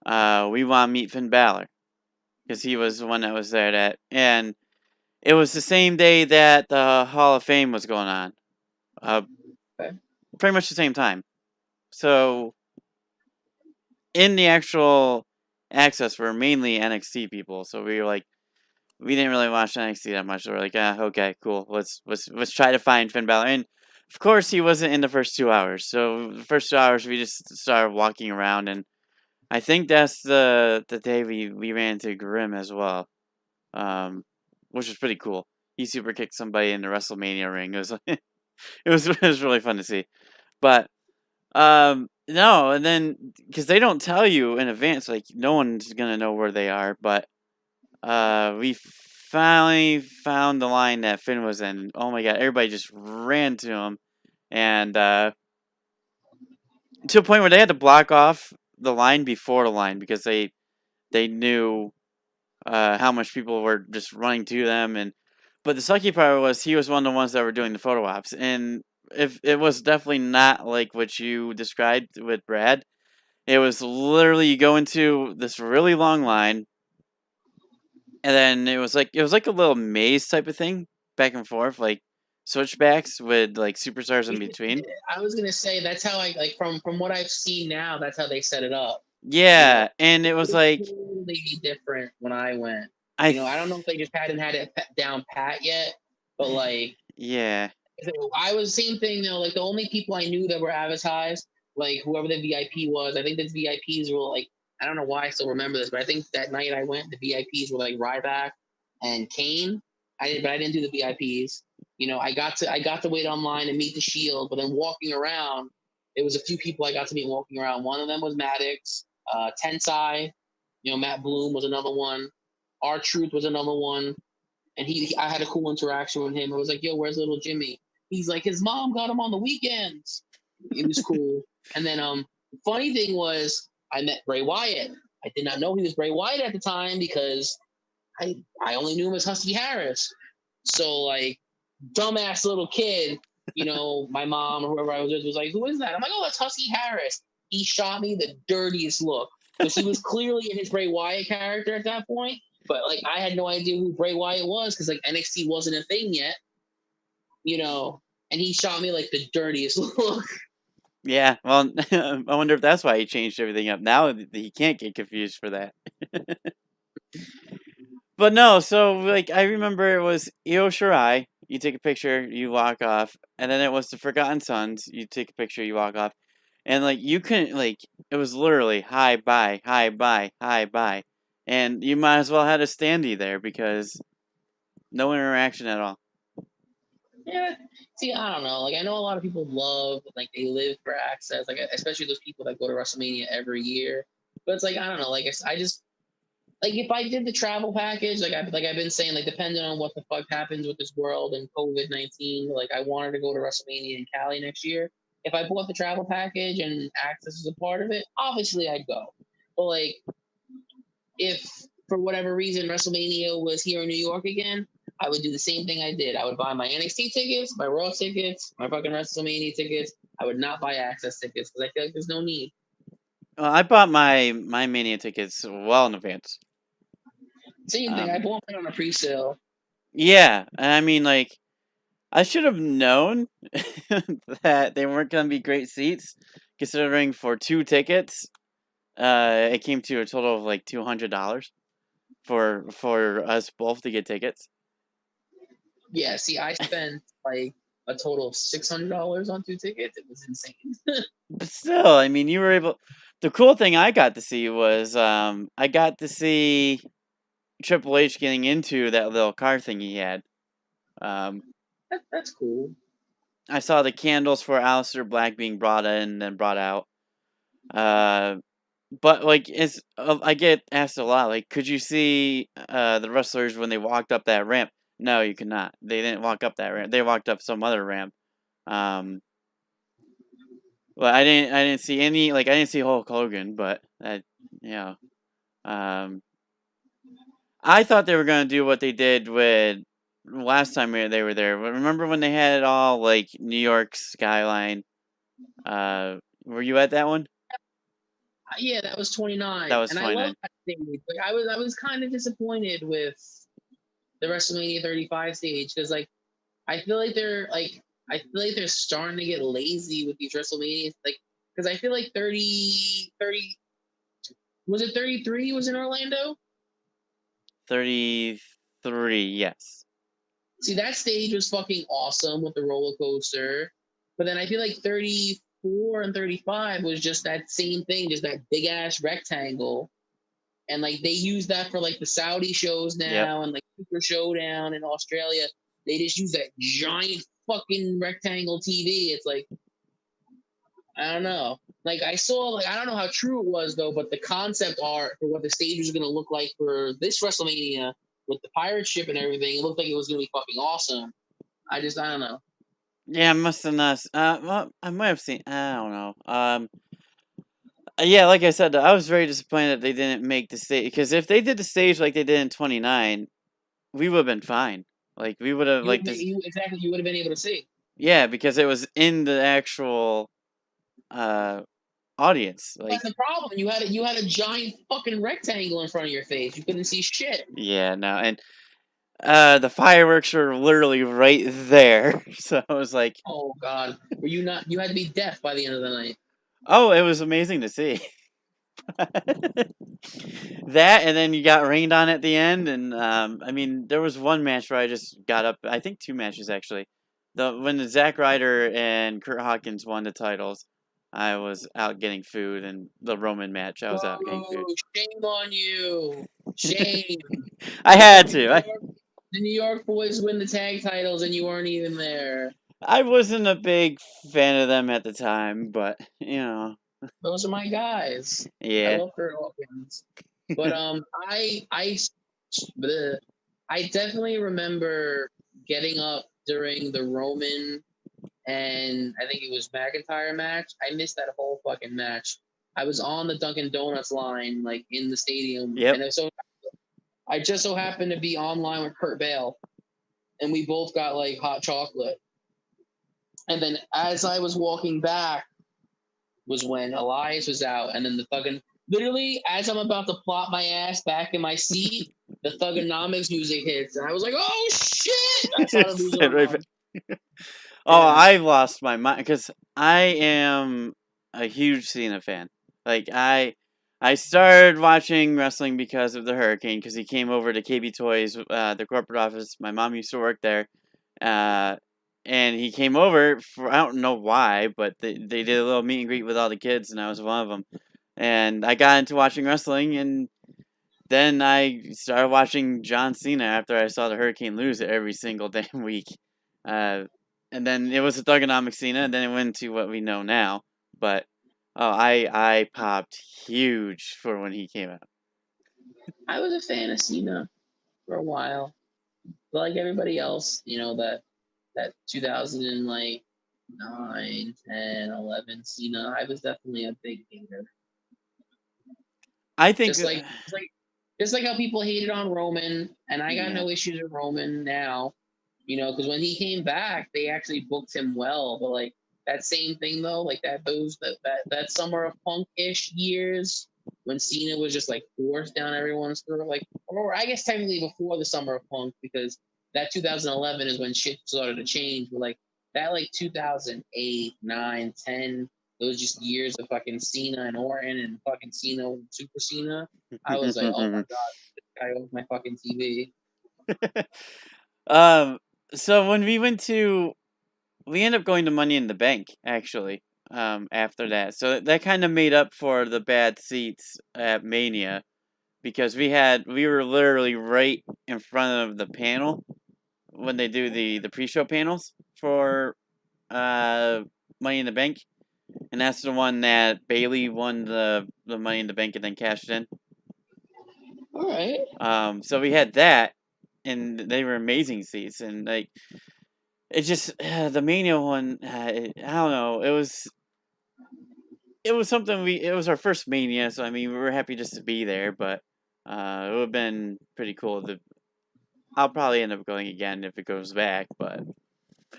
We want to meet Finn Balor. Because he was the one that was there. And it was the same day that the Hall of Fame was going on. Okay. Pretty much the same time. So, in the actual Access, we're mainly NXT people. So we were like, we didn't really watch NXT that much. So we're like, okay, cool. Let's try to find Finn Balor. And of course, he wasn't in the first 2 hours. So the first 2 hours, we just started walking around, and I think that's the day we ran into Grimm as well, which was pretty cool. He super kicked somebody in the WrestleMania ring. It was it was really fun to see. But no, and then because they don't tell you in advance, like no one's gonna know where they are. But we finally found the line that Finn was in. Oh my god, everybody just ran to him, and to a point where they had to block off the line before the line because they knew how much people were just running to them. And but the sucky part was he was one of the ones that were doing the photo ops, and if it was definitely not like what you described with Brad. It was literally you go into this really long line, and then it was like a little maze type of thing, back and forth, like switchbacks with like superstars in between. I was gonna say that's how I like from what I've seen now. That's how they set it up. You know, Yeah, and it it was was like totally different when I went. I, I don't know if they just hadn't had it down pat yet, but like yeah, I was same thing though. Like the only people I knew that were advertised, like whoever the VIP was. I think the VIPs were like I don't know why I still remember this, but I think that night I went, the VIPs were like Ryback and Kane. But I didn't do the VIPs. I got to wait online and meet the Shield, but then walking around, there was a few people I got to meet walking around. One of them was Maddox, Tensai. Matt Bloom was another one. R-Truth was another one. And I had a cool interaction with him. I was like, "Yo, where's little Jimmy?" He's like, "His mom got him on the weekends." It was cool. And then, funny thing was, I met Bray Wyatt. I did not know he was Bray Wyatt at the time because I only knew him as Husky Harris. So like, dumbass little kid, my mom or whoever I was with was like, "Who is that?" I'm like, "Oh, that's Husky Harris." He shot me the dirtiest look because he was clearly in his Bray Wyatt character at that point. But like, I had no idea who Bray Wyatt was because like NXT wasn't a thing yet, And he shot me like the dirtiest look. yeah. Well, I wonder if that's why he changed everything up. Now he can't get confused for that. But no, so like I remember it was Io Shirai. You take a picture, you walk off, and then it was the Forgotten Sons. You take a picture, you walk off, and like you couldn't like it was literally hi bye hi bye hi bye, and you might as well had a standee there because no interaction at all. Yeah. See, I don't know. Like, I know a lot of people love, like, they live for access, like, especially those people that go to WrestleMania every year. But it's like, I don't know. Like, I just, like, if I did the travel package, like I've been saying, like, depending on what the fuck happens with this world and COVID-19, like, I wanted to go to WrestleMania in Cali next year. If I bought the travel package and access is a part of it, obviously I'd go. But, like, if for whatever reason WrestleMania was here in New York again, I would do the same thing I did. I would buy my NXT tickets, my Raw tickets, my fucking WrestleMania tickets. I would not buy access tickets because I feel like there's no need. I bought my Mania tickets well in advance. Same thing. I bought mine on a pre-sale. Yeah, I mean like I should have known that they weren't gonna be great seats, considering for 2 tickets, it came to a total of like $200 for us both to get tickets. Yeah. See, I spent like a total of $600 on 2 tickets. It was insane. But still, I mean, you were able. The cool thing I got to see was I got to see Triple H getting into that little car thing he had. Um, That's cool. I saw the candles for Aleister Black being brought in and then brought out. Uh, but like I get asked a lot, like, could you see the wrestlers when they walked up that ramp? No, you could not. They didn't walk up that ramp. They walked up some other ramp. Um, well, I didn't see any, like, I didn't see Hulk Hogan, but you know, um, I thought they were gonna do what they did with last time they were there. Remember when they had it all like New York skyline? Were you at that one? Yeah, that was 29, That was and I love 29. that stage. Like I was kind of disappointed with the WrestleMania 35 stage because like I feel like they're starting to get lazy with these WrestleManias. Like, because I feel like 30 was it 33 was in Orlando? 33, yes. See, that stage was fucking awesome with the roller coaster. But then I feel like 30, 34 and 35 was just that same thing, just that big ass rectangle. And like they use that for like the Saudi shows Yep. now and like Super Showdown in Australia. They just use that giant fucking rectangle TV. It's like, I don't know. Like I saw, like I don't know how true it was though, but the concept art for what the stage was gonna look like for this WrestleMania with the pirate ship and everything, it looked like it was gonna be fucking awesome. I don't know. Yeah, I must have not. Well, I might have seen. I don't know. Yeah, like I said, I was very disappointed that they didn't make the stage, because if they did the stage like they did in 29, we would have been fine. Like we would have like this. You would have been able to see. Yeah, because it was in the actual audience. Like, That's the problem. You had a giant fucking rectangle in front of your face. You couldn't see shit. yeah, no, and the fireworks were literally right there. So I was like, Oh god. Were you not? You had to be deaf by the end of the night. oh, it was amazing to see. That, and then you got rained on at the end, and I mean, there was one match where I just got up. I think two matches actually. When the Zack Ryder and Kurt Hawkins won the titles, I was out getting food, and the Roman match, I was out getting food. Oh, shame on you. Shame. I had to. The New York boys win the tag titles and you weren't even there. I wasn't a big fan of them at the time, but you know. Those are my guys. Yeah. I love Kurt Hawkins. But I definitely remember getting up during the Roman and I think it was McIntyre match. I missed that whole fucking match. I was on the Dunkin' Donuts line, like in the stadium, Yep. and I just so happened to be online with Kurt Bale, and we both got like hot chocolate. And then as I was walking back was when Elias was out, and then the fucking literally as I'm about to plop my ass back in my seat, the Thugonomics music hits, and I was like, "Oh shit!" I started losing my mind. Oh, Yeah. I lost my mind because I am a huge Cena fan. Like I started watching wrestling because of the Hurricane, because he came over to KB Toys, the corporate office. My mom used to work there, and he came over for, I don't know why, but they did a little meet and greet with all the kids, and I was one of them. And I got into watching wrestling, and then I started watching John Cena after I saw the Hurricane lose it every single damn week. And then it was a Thugonomic Cena, and then it went to what we know now. But oh, I popped huge for when he came out. I was a fan of Cena for a while, but like everybody else, you know that 2009, 10, 11 Cena, I was definitely a big hater. I think Just like how people hated on Roman, and I got no issues with Roman now, you know, because when he came back, they actually booked him well. But like that same thing though, like that Summer of Punk-ish years when Cena was just like forced down everyone's throat, like, or I guess technically before the Summer of Punk, because that 2011 is when shit started to change. But like that, like 2008, 9, 10. Those just years of fucking Cena and Orton and fucking Cena and Super Cena. I was like, oh my god, this guy owns my fucking TV. So when we ended up going to Money in the Bank, actually, after that. So that kind of made up for the bad seats at Mania, because we were literally right in front of the panel when they do the pre-show panels for Money in the Bank. And that's the one that Bailey won the Money in the Bank and then cashed in. All right. So we had that, and they were amazing seats, and like it just the Mania one. I don't know. It was something it was our first Mania, so I mean we were happy just to be there, but it would have been pretty cool to. I'll probably end up going again if it goes back, but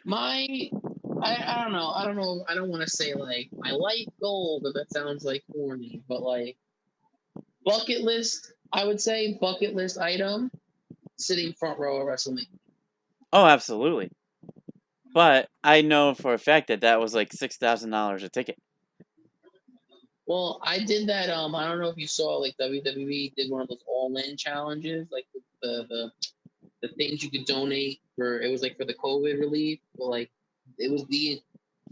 I don't know. I don't want to say like my light goal, but that sounds like corny. But like bucket list, I would say bucket list item, sitting front row of WrestleMania. Oh, absolutely. But I know for a fact that was like $6,000 a ticket. Well, I did that. I don't know if you saw, like WWE did one of those all-in challenges, like the things you could donate for. It was like for the COVID relief. Well, like it was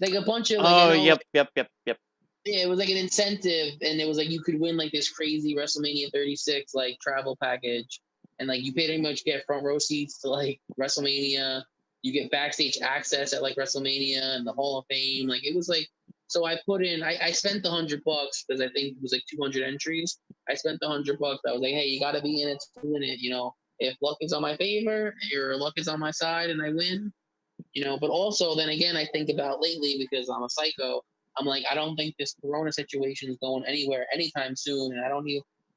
Like a bunch of like I Oh, know yep, like yep, yep, yep. yeah, it was like an incentive, and it was like you could win like this crazy WrestleMania 36 like travel package, and like you pretty much get front row seats to like WrestleMania. You get backstage access at like WrestleMania and the Hall of Fame. Like it was like so I put in I spent $100 because I think it was like 200 entries. I spent $100. I was like, hey, you got to be in it to win it. You know, if luck is on my favor, your luck is on my side, and I win. You know, but also then again, I think about lately because I'm a psycho. I'm like, I don't think this Corona situation is going anywhere anytime soon, and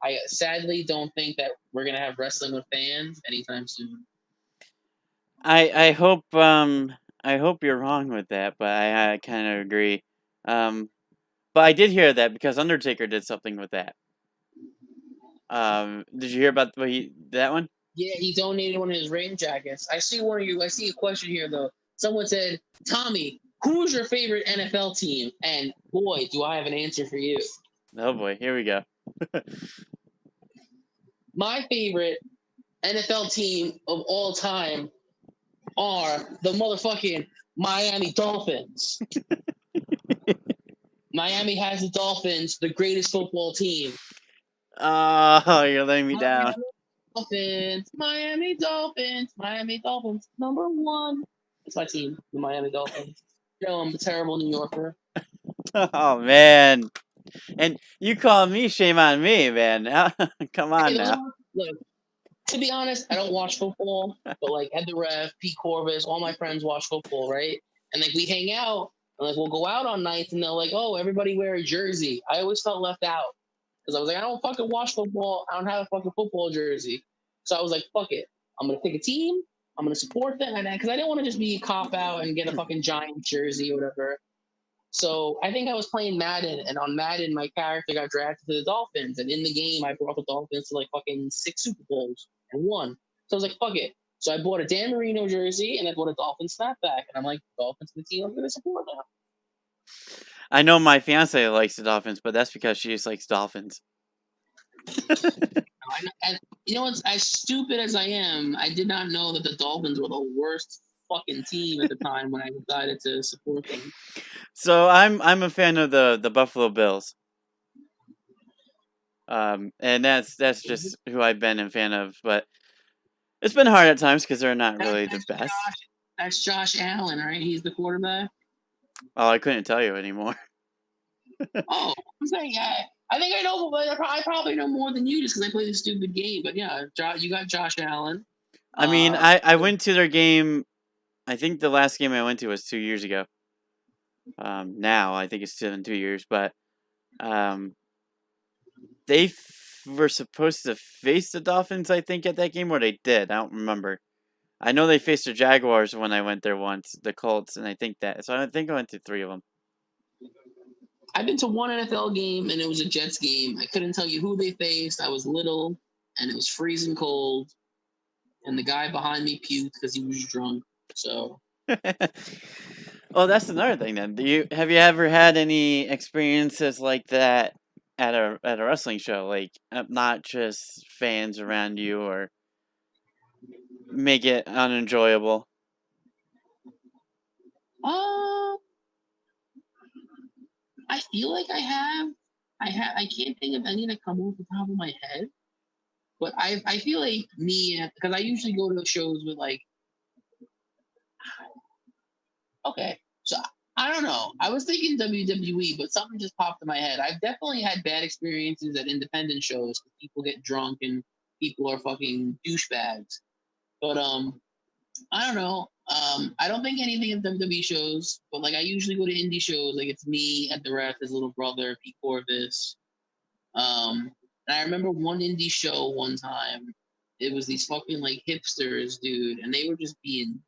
I sadly don't think that we're gonna have wrestling with fans anytime soon. I hope you're wrong with that, but I kind of agree. But I did hear that because Undertaker did something with that. Did you hear about that one? Yeah, he donated one of his rain jackets. I see one of you. I see a question here though. Someone said, Tommy, who's your favorite NFL team? And boy, do I have an answer for you. Oh boy, here we go. My favorite NFL team of all time are the motherfucking Miami Dolphins. Miami has the Dolphins, the greatest football team. Oh, you're letting me Miami down. Dolphins, Miami Dolphins, Miami Dolphins, number one. It's my team, the Miami Dolphins. You know, I'm a terrible New Yorker. Oh man, and you call me, shame on me, man. Come on Hey, now. look, to be honest, I don't watch football, but like Ed the Ref, Pete Corvus, all my friends watch football, right? And like we hang out, and like we'll go out on nights, and they're like, "Oh, everybody wear a jersey." I always felt left out because I was like, I don't fucking watch football. I don't have a fucking football jersey. So I was like, fuck it. I'm gonna pick a team. I'm gonna support them, and because I didn't want to just be a cop out and get a fucking Giant jersey or whatever. So I think I was playing Madden, and on Madden, my character got drafted to the Dolphins, and in the game, I brought the Dolphins to like fucking 6 Super Bowls and won. So I was like, fuck it. So I bought a Dan Marino jersey, and I bought a Dolphins snapback, and I'm like, Dolphins the team, I'm gonna support now. I know my fiance likes the Dolphins, but that's because she just likes dolphins. And you know what's as stupid as I am, I did not know that the Dolphins were the worst fucking team at the time when I decided to support them. So I'm a fan of the Buffalo Bills. And that's just who I've been a fan of, but it's been hard at times because they're not really the best. That's Josh Allen, right? He's the quarterback. Oh, I couldn't tell you anymore. Oh, I'm saying, yeah. I think I know, but I probably know more than you just because I play this stupid game. But yeah, you got Josh Allen. I mean, I went to their game. I think the last game I went to was 2 years ago. Now I think it's still in 2 years, but they were supposed to face the Dolphins. I think at that game, or they did. I don't remember. I know they faced the Jaguars when I went there once, the Colts, and I think that. So I think I went to 3 of them. I've been to one NFL game, and it was a Jets game. I couldn't tell you who they faced. I was little, and it was freezing cold, and the guy behind me puked because he was drunk. So. Well, that's another thing then. Have you ever had any experiences like that at a wrestling show? Like not just fans around you or make it unenjoyable? I feel like I have. I can't think of any that come off the top of my head. But I feel like me, because I usually go to shows with like, okay, so I don't know. I was thinking WWE, but something just popped in my head. I've definitely had bad experiences at independent shows. People get drunk and people are fucking douchebags. But I don't know. I don't think anything in WWE shows, but like I usually go to indie shows. Like it's me at the ref, his little brother, Pete Corvus. And I remember one indie show one time. It was these fucking like hipsters, dude, and they were just being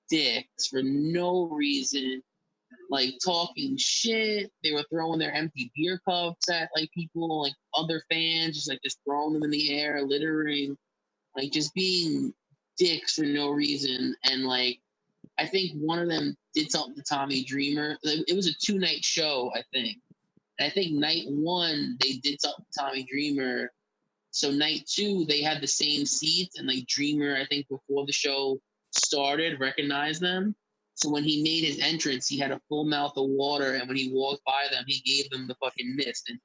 dicks for no reason, like talking shit. They were throwing their empty beer cups at like people, like other fans, just throwing them in the air, littering, like just being dicks for no reason. And like I think one of them did something to Tommy Dreamer. It was a 2-night show, I think. And I think night 1 they did something to Tommy Dreamer. So night 2 they had the same seats, and like Dreamer, I think before the show started, recognized them. So when he made his entrance, he had a full mouth of water, and when he walked by them, he gave them the fucking mist and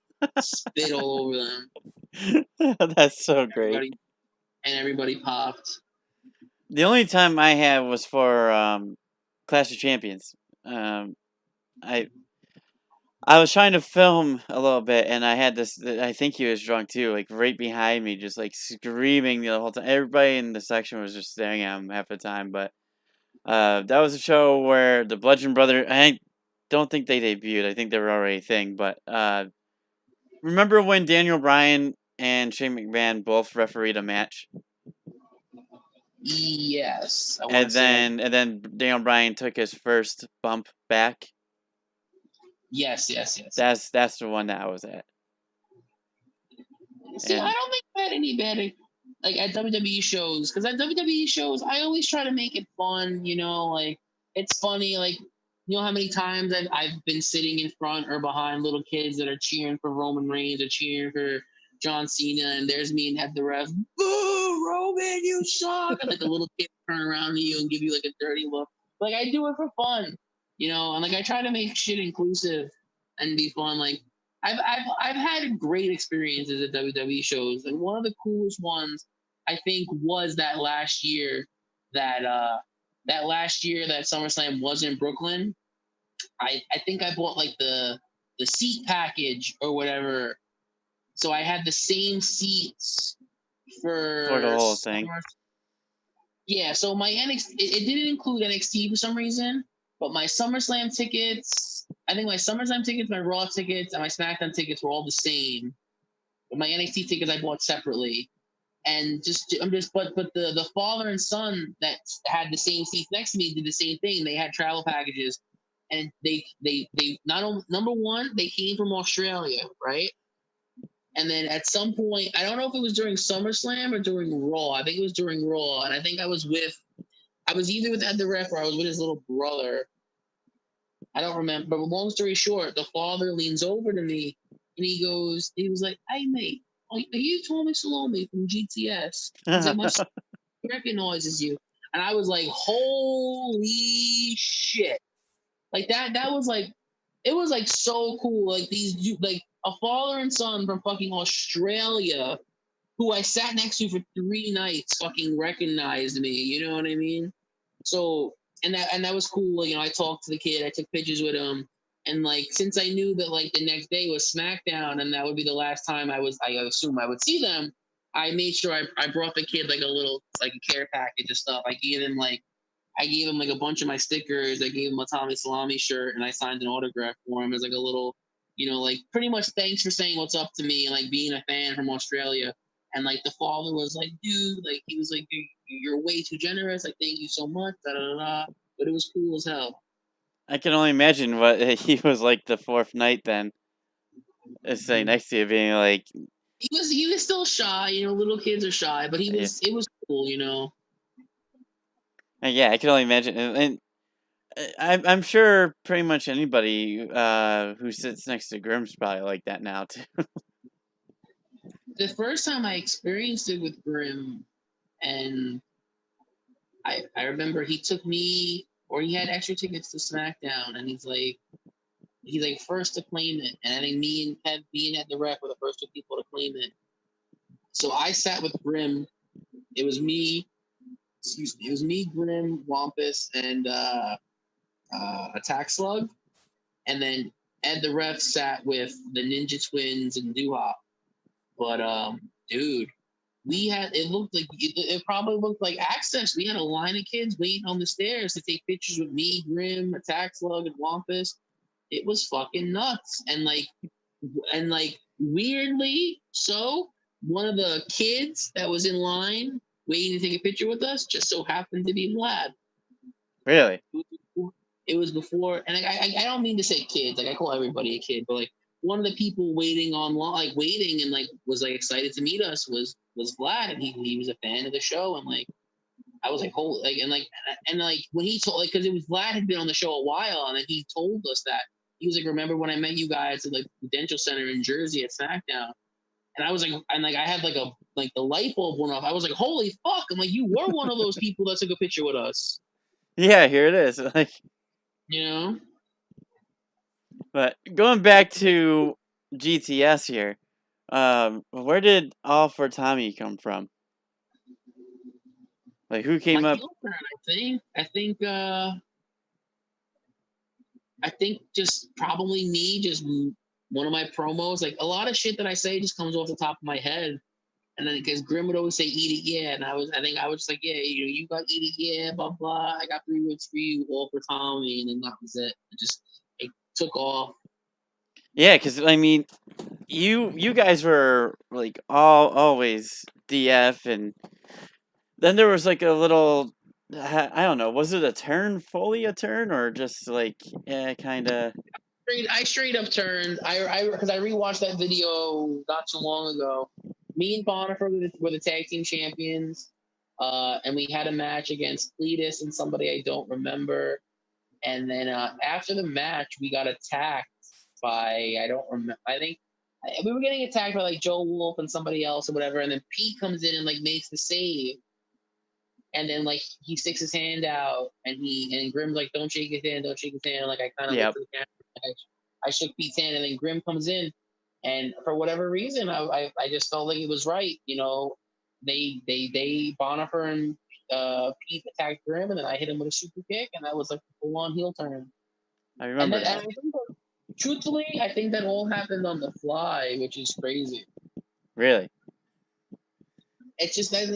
spit all over them. That's so great. Everybody popped. The only time I had was for Clash of Champions. I was trying to film a little bit, and I had this. I think he was drunk too, like right behind me, just like screaming the whole time. Everybody in the section was just staring at him half the time. But that was a show where the Bludgeon Brothers. I don't think they debuted. I think they were already a thing. But remember when Daniel Bryan and Shane McMahon both refereed a match? Yes, I want to And say. then Daniel Bryan took his first bump back. Yes. That's the one that I was at. See, And I don't think I had any bad like at WWE shows, because at WWE shows I always try to make it fun. Like it's funny. Like how many times I've been sitting in front or behind little kids that are cheering for Roman Reigns or cheering for John Cena, and there's me and have the ref, boo, Roman, you suck, and like the little kid turn around to you and give you like a dirty look. Like I do it for fun, and like I try to make shit inclusive and be fun. Like I've had great experiences at WWE shows, and one of the coolest ones I think was that last year that SummerSlam was in Brooklyn. I think I bought like the seat package or whatever, so I had the same seats for the whole thing. Yeah, so my NXT it didn't include NXT for some reason, but my SummerSlam tickets, I think my SummerSlam tickets, my Raw tickets, and my SmackDown tickets were all the same. But my NXT tickets I bought separately. And but the father and son that had the same seats next to me did the same thing. They had travel packages, and they not only, number one, they came from Australia, right? And then at some point, I don't know if it was during SummerSlam or during Raw. I think it was during Raw, and I think I was either with Ed the Ref or I was with his little brother. I don't remember. But long story short, the father leans over to me and he was like, "Hey mate, are you Tommy Salami from GTS?" He's like, "My son recognizes you," and I was like, "Holy shit!" Like that was like, it was like so cool. Like like a father and son from fucking Australia who I sat next to for 3 nights fucking recognized me. You know what I mean? So and that was cool. I talked to the kid, I took pictures with him, and like since I knew that like the next day was SmackDown and that would be the last time I assume I would see them, I made sure I brought the kid like a little like a care package of stuff. I gave him like a bunch of my stickers. I gave him a Tommy Salami shirt, and I signed an autograph for him as like a little, like pretty much thanks for saying what's up to me and like being a fan from Australia. And like the father was like, dude, like he was like, you're way too generous. Like, thank you so much. Da, da, da, da. But it was cool as hell. I can only imagine what he was like the fourth night then. Sitting next to you, being like, he was still shy. Little kids are shy, but it was cool. Yeah, I can only imagine, and I'm sure pretty much anybody who sits next to Grimm's probably like that now too. The first time I experienced it with Grimm, and I remember he took me, or he had extra tickets to SmackDown, and he's like first to claim it, and I think me and Ed the Ref were the first 2 people to claim it. So I sat with Grimm. It was me, Grimm, Wampus, and Attack Slug, and then Ed the Ref sat with the Ninja Twins and Doo-Hop. But dude, it probably looked like Access. We had a line of kids waiting on the stairs to take pictures with me, Grimm, Attack Slug, and Wampus. It was fucking nuts. And like weirdly, so one of the kids that was in line waiting to take a picture with us just so happened to be Vlad. Really? It was before, and I don't mean to say kids, like I call everybody a kid, but like one of the people waiting online, like waiting and like was like excited to meet us was Vlad, and he was a fan of the show, and like I was like, holy, like, and like when he told, like, because it was Vlad had been on the show a while, and then he told us that he was like, remember when I met you guys at like the Prudential Center in Jersey at SmackDown, and I was like, and like I had like the light bulb went off. I was like, holy fuck! I'm like, you were one of those people that took a picture with us. Yeah, here it is. Like, You know? but going back to GTS here, where did All for Tommy come from? Like, who My came up? heel turn, I think just probably me, just one of my promos. Like a lot of shit that I say just comes off the top of my head. And then because Grim would always say "eat it, yeah," and I think I was just like, "Yeah, you got eat it, yeah, blah blah. I got 3 weeks for you, all for Tommy," and then that was it. It took off. Yeah, because I mean, you guys were like always DF, and then there was like a little, I don't know, was it a turn, fully a turn, or just like, yeah, kind of. I straight up turned. I because I rewatched that video not too long ago. Me and Bonifer were the tag team champions, and we had a match against Cletus and somebody I don't remember. And then after the match, we got attacked by I don't remember. I think we were getting attacked by like Joe Wolf and somebody else or whatever. And then Pete comes in and like makes the save. And then like he sticks his hand out, and Grim's like, "Don't shake his hand, don't shake his hand." Like I kind of looked Yep. at the camera, I shook Pete's hand, and then Grim comes in, and for whatever reason, I just felt like it was right. You know, they Bonifer and Pete attacked Grim, and then I hit him with a super kick, and that was like a full on heel turn. I And remember then, and that. I think that, truthfully, I think that all happened on the fly, which is crazy. Really. It's just that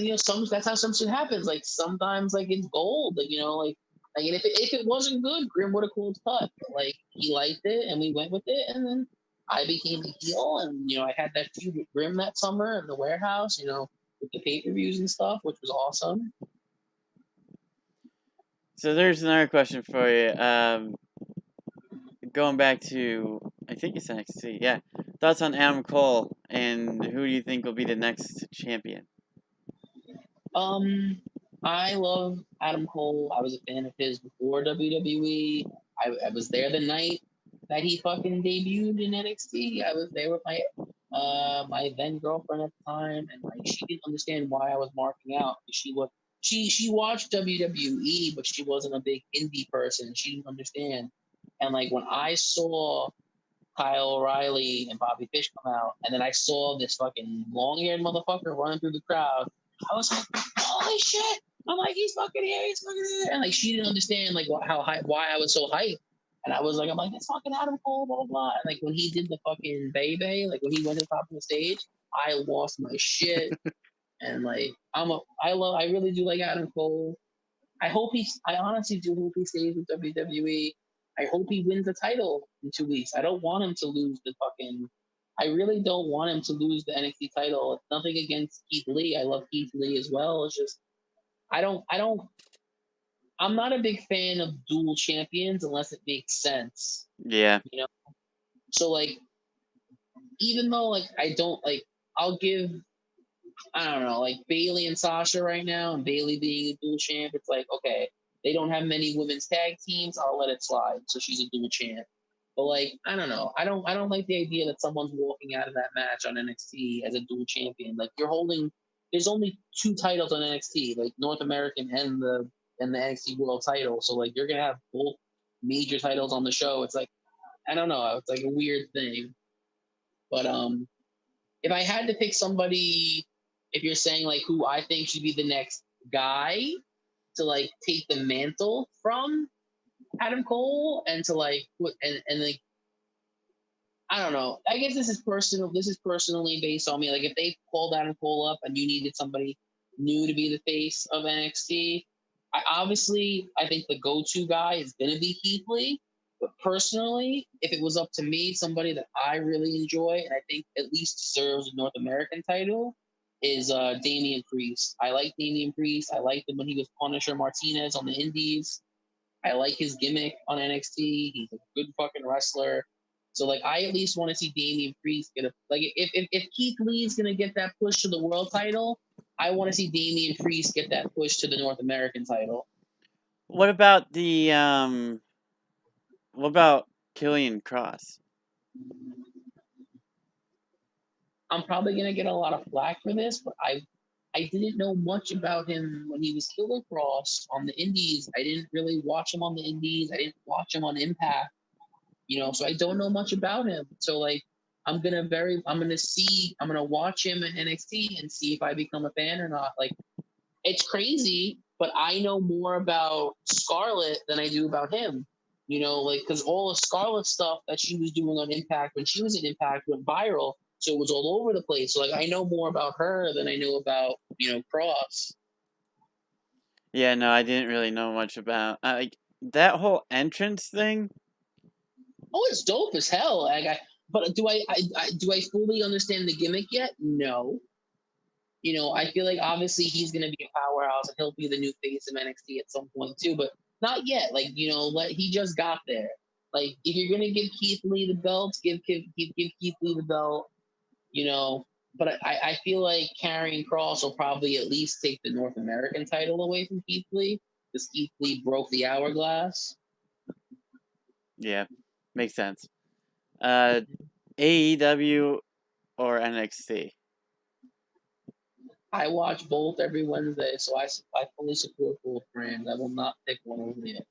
that's how some shit happens. Like sometimes like it's gold. Like and if it wasn't good, Grim would have called cut. But, like he liked it and we went with it, and then I became a heel, and I had that feud with Grim that summer in the warehouse. With the pay-per-views and stuff, which was awesome. So there's another question for you. Going back to, I think it's NXT. Yeah. Thoughts on Adam Cole, and who do you think will be the next champion? I love Adam Cole. I was a fan of his before WWE. I was there the night that he fucking debuted in NXT. I was there with my then girlfriend at the time, and like she didn't understand why I was marking out. She watched WWE, but she wasn't a big indie person. She didn't understand. And like when I saw Kyle O'Reilly and Bobby Fish come out, and then I saw this fucking long-haired motherfucker running through the crowd. I was like, "Holy shit!" I'm like, "He's fucking here! He's fucking here!" And like, she didn't understand like why I was so hyped. And I'm like, "It's fucking Adam Cole, blah blah blah." And like when he did the fucking baby, like when he went to the top of the stage, I lost my shit. And like, I really do like Adam Cole. I honestly do hope he stays with WWE. I hope he wins the title in 2 weeks. I don't want him to lose I really don't want him to lose the NXT title. It's nothing against Keith Lee. I love Keith Lee as well. It's just, I'm not a big fan of dual champions unless it makes sense. Yeah. So like, even though like, I don't like, I'll give, I don't know, like Bailey and Sasha right now, and Bailey being a dual champ, it's like, okay, they don't have many women's tag teams. I'll let it slide. So she's a dual champ. But like, I don't know. I don't like the idea that someone's walking out of that match on NXT as a dual champion. Like there's only 2 titles on NXT, like North American and the NXT World title. So like you're gonna have both major titles on the show. It's like, I don't know. It's like a weird thing. But if I had to pick somebody, if you're saying like who I think should be the next guy to like take the mantle from Adam Cole and to like put and like, I don't know. I guess this is personal. This is personally based on me. Like if they called Adam Cole up and you needed somebody new to be the face of NXT, I think the go-to guy is gonna be Keith Lee. But personally, if it was up to me, somebody that I really enjoy and I think at least deserves a North American title is Damian Priest. I like Damian Priest. I liked him when he was Punisher Martinez on the Indies. I like his gimmick on NXT. He's a good fucking wrestler. So like I at least want to see Damian Priest get if Keith Lee's gonna get that push to the world title, I want to see Damian Priest get that push to the North American title. What about what about Killian Cross? I'm probably gonna get a lot of flack for this, but I didn't know much about him when he was Killer Cross on the Indies. I didn't really watch him on the Indies. I didn't watch him on Impact. So I don't know much about him. So like I'm gonna watch him in NXT and see if I become a fan or not. Like it's crazy, but I know more about Scarlett than I do about him. Like because all the Scarlett stuff that she was doing on Impact when she was in Impact went viral, so it was all over the place. So like I know more about her than I know about Cross. Yeah, no, I didn't really know much about like that whole entrance thing. Oh, it's dope as hell. But do I fully understand the gimmick yet? No. I feel like obviously he's going to be a powerhouse and he'll be the new face of NXT at some point too, but not yet. Like, he just got there. Like, if you're going to give Keith Lee the belt, give Keith Lee the belt, But I feel like Karrion Kross will probably at least take the North American title away from Keith Lee because Keith Lee broke the hourglass. Yeah, makes sense. AEW or NXT? I watch both every Wednesday, so I fully support both brands. I will not pick one over the other.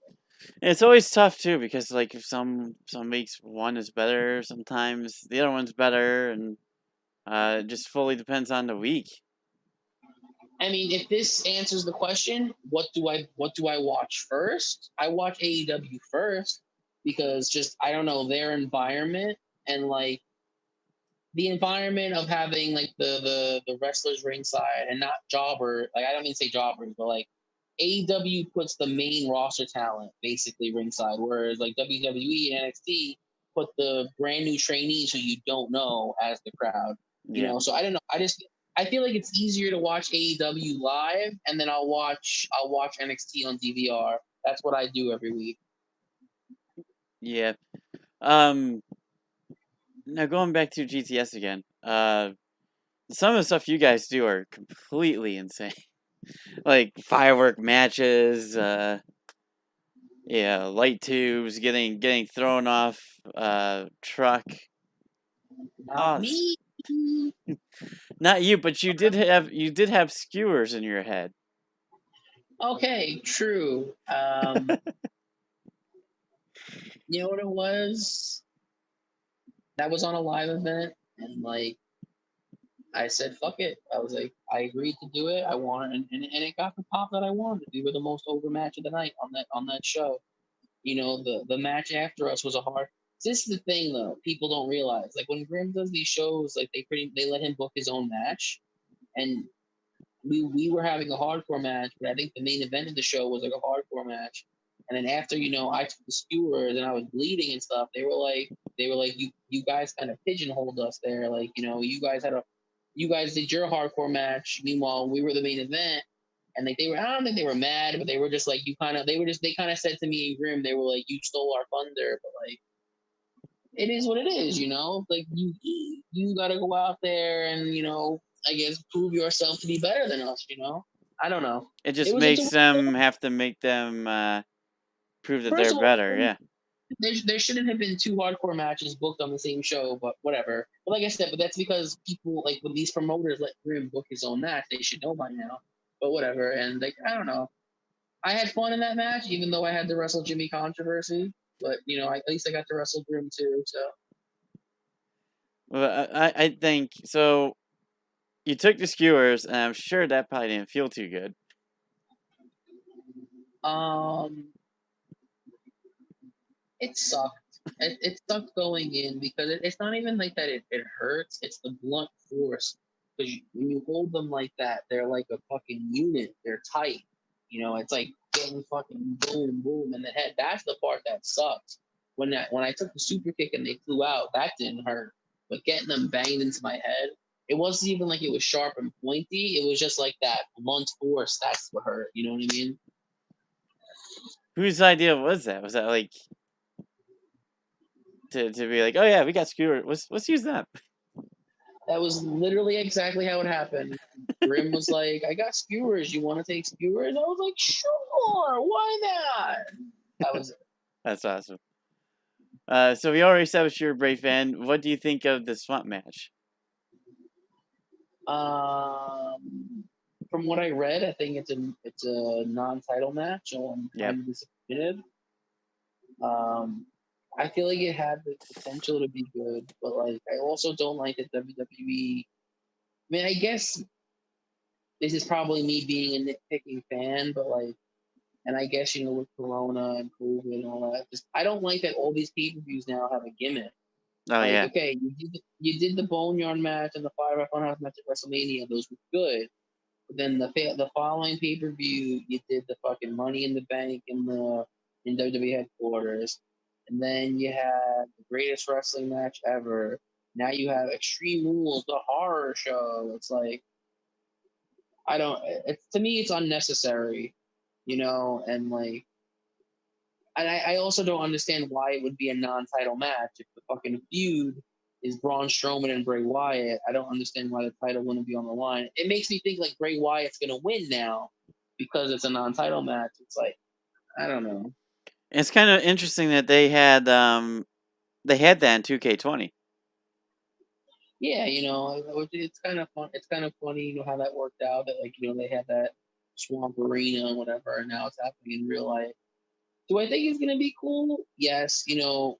It's always tough too because like if some weeks one is better, sometimes the other one's better, and it just fully depends on the week. I mean, if this answers the question, what do I watch first? I watch AEW first because just I don't know their environment and like the environment of having like the wrestlers ringside and not jobber. Like I don't mean to say jobbers, but like AEW puts the main roster talent basically ringside, whereas like WWE and NXT put the brand new trainees who you don't know as the crowd. Yeah. So I don't know. I feel like it's easier to watch AEW live and then I'll watch NXT on DVR. That's what I do every week. Yeah. Now going back to GTS again. Some of the stuff you guys do are completely insane. Like firework matches, light tubes getting thrown off truck. Not me. Not you, but you did have skewers in your head. Okay, true. You know what it was? That was on a live event, and like I said, fuck it. I was like, I agreed to do it. I wanted, and it got the pop that I wanted. We were the most over match of the night on that show. The match after us was a hard. This is the thing though, people don't realize. Like when Grim does these shows, like they let him book his own match, and we were having a hardcore match, but I think the main event of the show was like a hardcore match. And then after, I took the skewers and I was bleeding and stuff, they were like, you guys kind of pigeonholed us there. Like, you guys did your hardcore match. Meanwhile, we were the main event. And like I don't think they were mad, but they were just like, they kind of said to me and Grim, they were like, you stole our thunder, but like, it is what it is, Like you got to go out there and I guess prove yourself to be better than us. I don't know. It just makes them have to make them prove that they're better. Yeah. There shouldn't have been two hardcore matches booked on the same show, but whatever. But like I said, that's because people like when these promoters let Grim book his own match, they should know by now. But whatever. And like I don't know. I had fun in that match, even though I had to wrestle Jimmy Controversy. But at least I got to wrestle Grim too. So. Well, I think so. You took the skewers, and I'm sure that probably didn't feel too good. It sucked. It sucked going in because it's not even like that. It hurts. It's the blunt force. Because when you hold them like that, they're like a fucking unit. They're tight. It's like getting fucking boom, boom in the head. That's the part that sucks. When I took the super kick and they flew out, that didn't hurt. But getting them banged into my head, it wasn't even like it was sharp and pointy. It was just like that blunt force. That's what hurt. You know what I mean? Whose idea was that? Was that like to be like, oh yeah, we got skewers. Let's use that. That was literally exactly how it happened. Grim was like, I got skewers. You want to take skewers? I was like, sure. Why not? That was it. That's awesome. So we already established you're a Brave fan. What do you think of the swamp match? from what I read, I think it's a non-title match, so I'm kind of disappointed. I feel like it had the potential to be good, but like I also don't like that WWE. I mean, I guess this is probably me being a nitpicking fan, but like, and I guess with Corona and COVID and all that, just I don't like that all these pay-per-views now have a gimmick. Oh Like, yeah. okay, you did the Boneyard match and the Fire Funhouse match at WrestleMania; those were good. But then the following pay-per-view, you did the fucking Money in the Bank in WWE headquarters, and then you had the greatest wrestling match ever. Now you have Extreme Rules, the horror show. It's like I don't. It's to me, it's unnecessary, and like, and I also don't understand why it would be a non-title match if the fucking feud is Braun Strowman and Bray Wyatt. I don't understand why the title wouldn't be on the line. It makes me think like Bray Wyatt's gonna win now because it's a non-title match. It's like I don't know. It's kind of interesting that they had that in 2K20. Yeah, it's kind of fun. It's kind of funny, how that worked out. That they had that Swamp Arena and whatever, and now it's happening in real life. Do I think it's gonna be cool? Yes.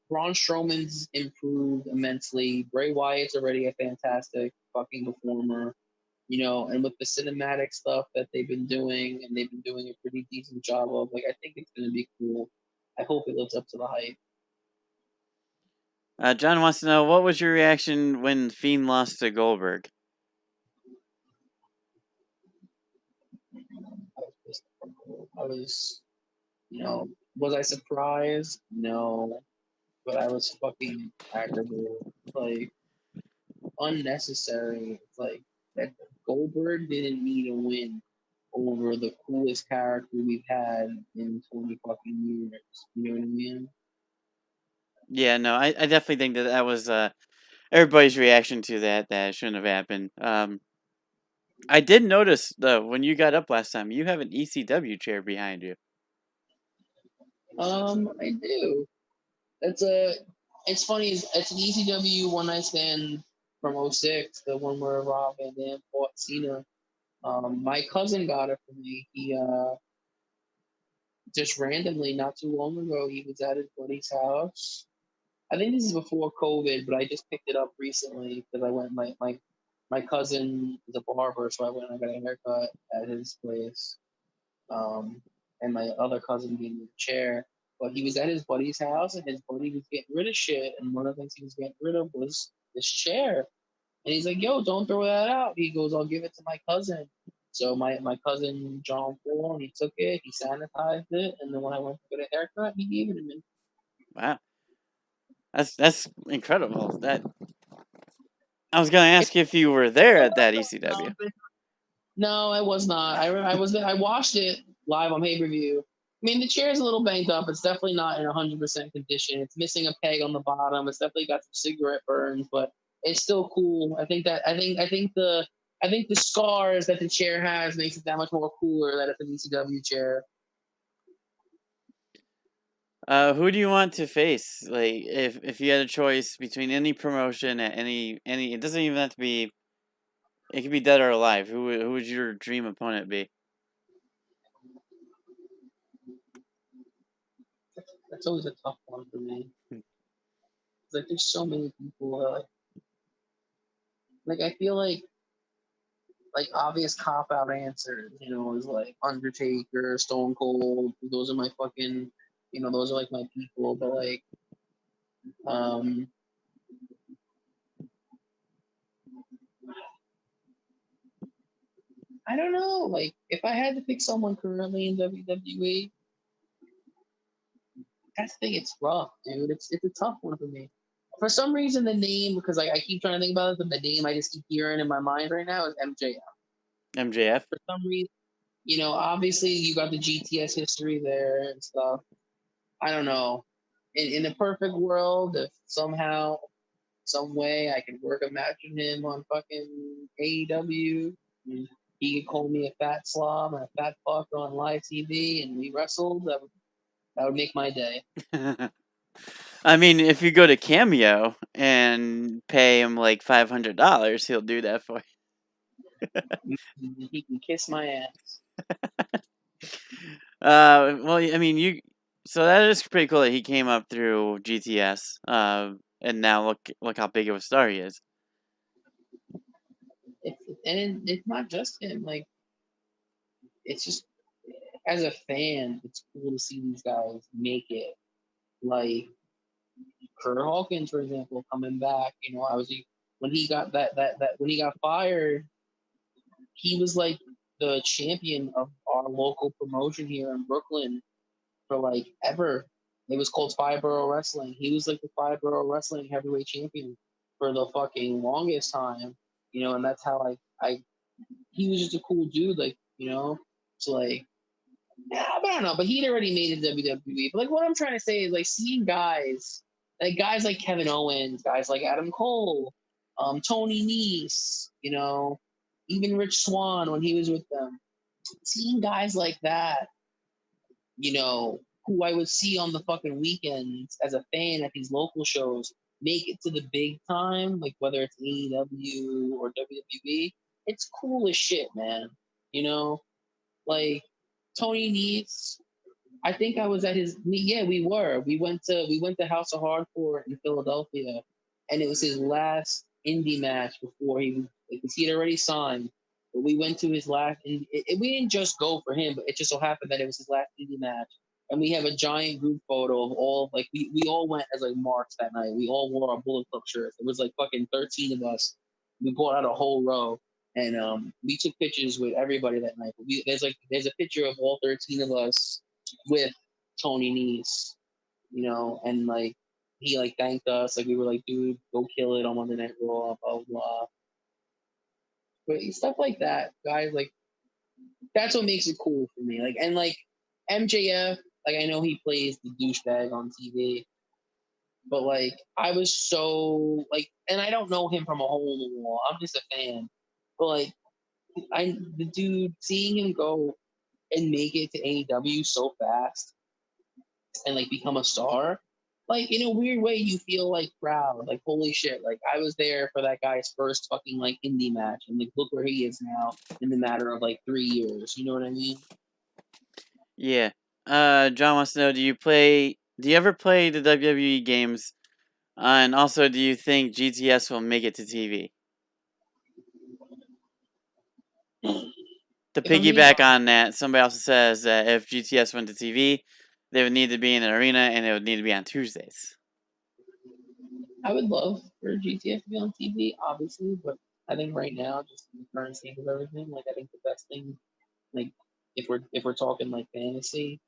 Braun Strowman's improved immensely. Bray Wyatt's already a fantastic fucking performer. And with the cinematic stuff that they've been doing, and they've been doing a pretty decent job of, like, I think it's gonna be cool. I hope it lives up to the hype. John wants to know, what was your reaction when Fiend lost to Goldberg? I was, was I surprised? No, but I was fucking aggravated. Like, unnecessary. It's like that Goldberg didn't need a win over the coolest character we've had in 20 fucking years. You know what I mean? Yeah, no, I definitely think that was everybody's reaction to that it shouldn't have happened. I did notice though when you got up last time, you have an ECW chair behind you. I do. It's funny. It's an ECW one night stand from '06, the one where Rob Van Dam fought Cena. My cousin got it for me. He just randomly, not too long ago, he was at his buddy's house. I think this is before COVID, but I just picked it up recently because I went. My cousin is a barber, so I went and I got a haircut at his place. And my other cousin gave me a chair. But he was at his buddy's house, and his buddy was getting rid of shit. And one of the things he was getting rid of was this chair. And he's like, "Yo, don't throw that out." He goes, "I'll give it to my cousin." So my cousin John Paul, he took it, he sanitized it, and then when I went to get a haircut, he gave it to me. Wow, that's incredible. That I was gonna ask if you were there at that ECW. No, I was not. I was there. I watched it live on pay-per-view. I mean, the chair's a little banged up. It's definitely not in 100% condition. It's missing a peg on the bottom. It's definitely got some cigarette burns, but it's still cool. I think the scars that the chair has makes it that much more cooler that it's an ECW chair. Who do you want to face? Like, if you had a choice between any promotion at any, it doesn't even have to be. It could be dead or alive. Who would your dream opponent be? That's always a tough one for me. Like, there's so many people. Like, I feel like obvious cop out answers, is like Undertaker, Stone Cold. Those are my fucking, those are like my people. But like, I don't know. Like, if I had to pick someone currently in WWE, that's the thing. It's rough, dude. It's a tough one for me. For some reason, the name, because I keep trying to think about it, but the name I just keep hearing in my mind right now is MJF. MJF. For some reason, obviously you got the GTS history there and stuff. I don't know. In a perfect world, if somehow, some way, I could work a match with him on fucking AEW, and he could call me a fat slob and a fat fuck on live TV, and we wrestled, that would make my day. I mean, if you go to Cameo and pay him like $500, he'll do that for you. He can kiss my ass. Well, I mean, so that is pretty cool that he came up through GTS. And now look how big of a star he is. It's not just him. Like, it's just as a fan, it's cool to see these guys make it. Like Kurt Hawkins, for example, coming back. You know, when he got when he got fired, he was like the champion of our local promotion here in Brooklyn for like ever. It was called Five Borough Wrestling. He was like the Five Borough Wrestling heavyweight champion for the fucking longest time. You know, and that's how I he was just a cool dude, like, you know. So like, yeah, I don't know, but he'd already made it WWE. But like, what I'm trying to say is like seeing guys like Kevin Owens, guys like Adam Cole, Tony Nese, you know, even Rich Swann when he was with them. Seeing guys like that, you know, who I would see on the fucking weekends as a fan at these local shows make it to the big time, like whether it's AEW or WWE, it's cool as shit, man. You know, like Tony Nese, I think I was at his. Yeah, we were. We went to House of Hardcore in Philadelphia, and it was his last indie match before because he had already signed. But we went to his last. We didn't just go for him, but it just so happened that it was his last indie match, and we have a giant group photo of all like we all went as like marks that night. We all wore our Bullet Club shirts. It was like fucking 13 of us. We brought out a whole row. And we took pictures with everybody that night. But there's a picture of all 13 of us with Tony Nese, you know, and like he like thanked us, like we were like, dude, go kill it on Monday Night Raw, blah blah blah. But stuff like that, guys, like that's what makes it cool for me. Like and like MJF, like I know he plays the douchebag on TV, but like I was so like, and I don't know him from a hole in the wall. I'm just a fan, but like the dude seeing him go and make it to AEW so fast and like become a star, like in a weird way, you feel like proud, like holy shit, like I was there for that guy's first fucking like indie match, and like look where he is now in the matter of like 3 years. You know what I mean? Yeah. John wants to know: Do you ever play the WWE games? And also, do you think GTS will make it to TV? To If I'm being piggyback honest, on that, somebody also says that if GTS went to TV, they would need to be in an arena and it would need to be on Tuesdays. I would love for GTF to be on TV, obviously, but I think right now, just in the current state of everything, like I think the best thing, like if we're talking like fantasy,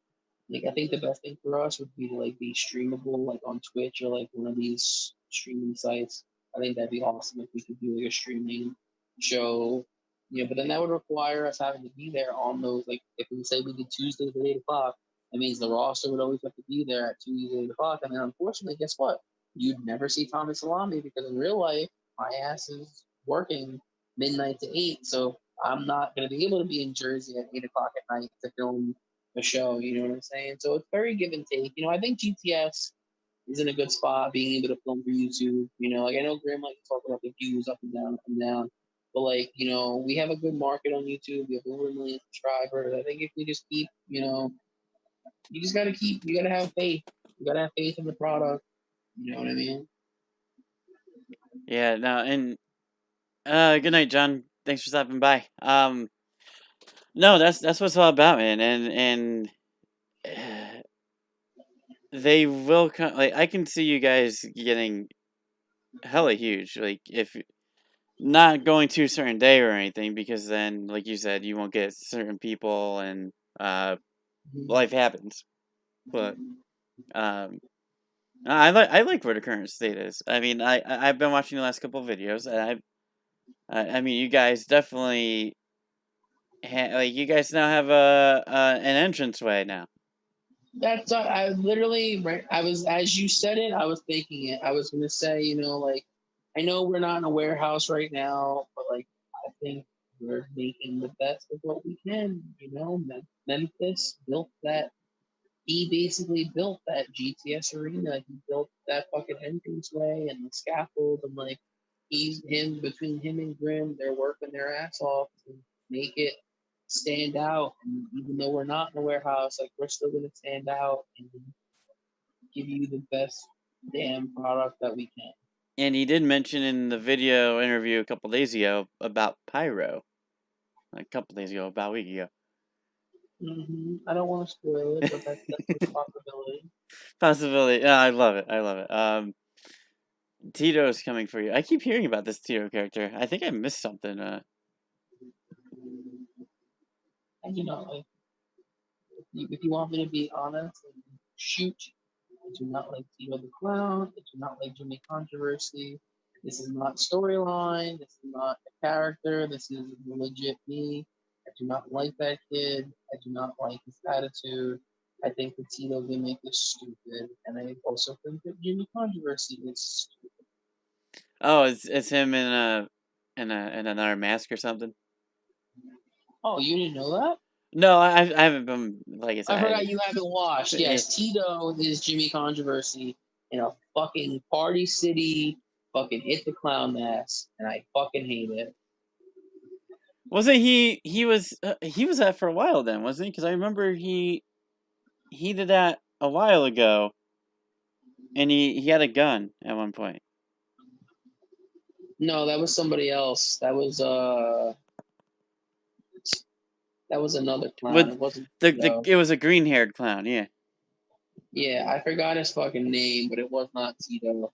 like I think the best thing for us would be to like be streamable like on Twitch or like one of these streaming sites. I think that'd be awesome if we could do like a streaming show. You know, but then that would require us having to be there on those like if we say we did Tuesdays at 8 o'clock, that means the roster would always have to be there at Tuesdays at 8 o'clock. And then unfortunately, guess what? You'd never see Tommy Salami because in real life my ass is working midnight to 8. So I'm not gonna be able to be in Jersey at 8 o'clock at night to film a show, you know what I'm saying? So it's very give and take. You know, I think GTS is in a good spot being able to film for YouTube. You know, like I know Graham likes to talk about the views up and down. But like, you know, we have a good market on YouTube. We have over 1 million subscribers. I think if we just keep, you know, you gotta have faith. You gotta have faith in the product. You know what I mean? Yeah, no, and good night, John. Thanks for stopping by. No, that's what it's all about, man. And they will come. Like I can see you guys getting hella huge. Like if not going to a certain day or anything, because then, like you said, you won't get certain people, and life happens. But um, I like where the current state is. I mean, I've been watching the last couple of videos, and I mean, you guys definitely like you guys now have an entranceway now. That's I literally right. I was as you said it, I was thinking it. I was gonna say, you know, like I know we're not in a warehouse right now, but like I think we're making the best of what we can. You know, Memphis built that. He basically built that GTS arena. He built that fucking entranceway and the scaffold, and like between him and Grimm, they're working their ass off to make it stand out. And even though we're not in a warehouse, like we're still gonna stand out and give you the best damn product that we can. And he did mention in the video interview a couple days ago about pyro. A couple days ago, about a week ago. I don't want to spoil it, but that's a possibility. Possibility. Yeah, I love it. I love it. Tito's coming for you. I keep hearing about this Tito character. I think I missed something. And like, if you want me to be honest, shoot. I do not like Tito the Clown. I do not like Jimmy Controversy. This is not storyline. This is not a character. This is legit me. I do not like that kid. I do not like his attitude. I think the Tito gimmick is stupid, and I also think that Jimmy Controversy is stupid. Oh, it's him in another mask or something. Oh, you didn't know that? No, I haven't been, like I said. I forgot you haven't watched. Yes, Tito is Jimmy Controversy in a fucking Party City fucking Hit the Clown mask, and I fucking hate it. Wasn't he was that for a while then, wasn't he? Because I remember he did that a while ago, and he had a gun at one point. No, that was somebody else. That was another clown. It wasn't it was a green-haired clown, yeah. Yeah, I forgot his fucking name, but it was not Tito.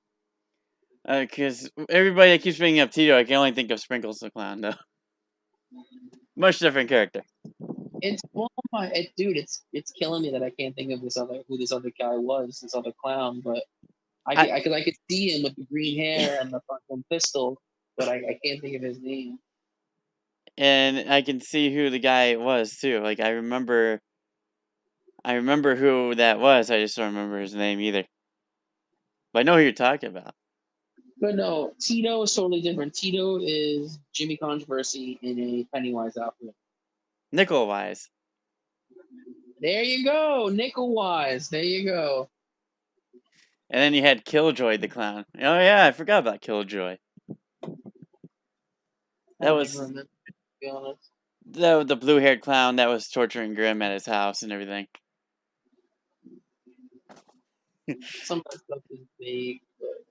Because everybody that keeps bringing up Tito, I can only think of Sprinkles the Clown, though. Much different character. It's it's killing me that I can't think of who this other guy was, this other clown. But I could see him with the green hair and the fucking pistol, but I can't think of his name. And I can see who the guy was too. Like I remember who that was. I just don't remember his name either. But I know who you're talking about. But no, Tito is totally different. Tito is Jimmy Controversy in a Pennywise outfit. Nickel Wise. There you go, Nickel Wise. There you go. And then you had Killjoy the Clown. Oh yeah, I forgot about Killjoy. That was remember, to be honest. The blue-haired clown that was torturing Grimm at his house and everything. Some of that stuff is vague, but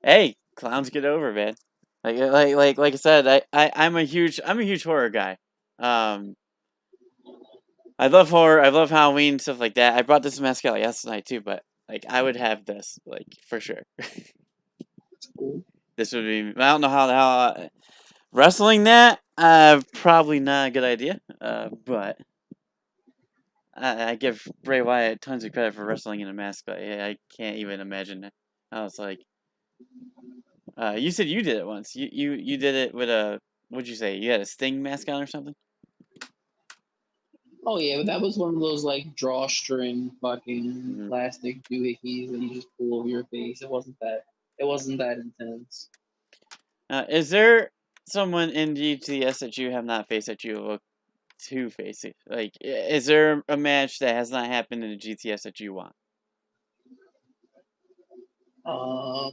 hey, clowns get over, man. Like I said, I'm a huge horror guy. I love horror. I love Halloween, stuff like that. I brought this mask out last night too, but like I would have this, like, for sure. cool. This would be. I don't know how wrestling that. Probably not a good idea. But I give Bray Wyatt tons of credit for wrestling in a mask, but I can't even imagine it. I was like, you said you did it once. You did it with a, what'd you say? You had a Sting mask on or something? Oh yeah, but that was one of those like drawstring fucking plastic doohickeys that you just pull over your face. It wasn't that intense. Is there someone in GTS that you have not faced that you look to face it? Like, is there a match that has not happened in the GTS that you want? I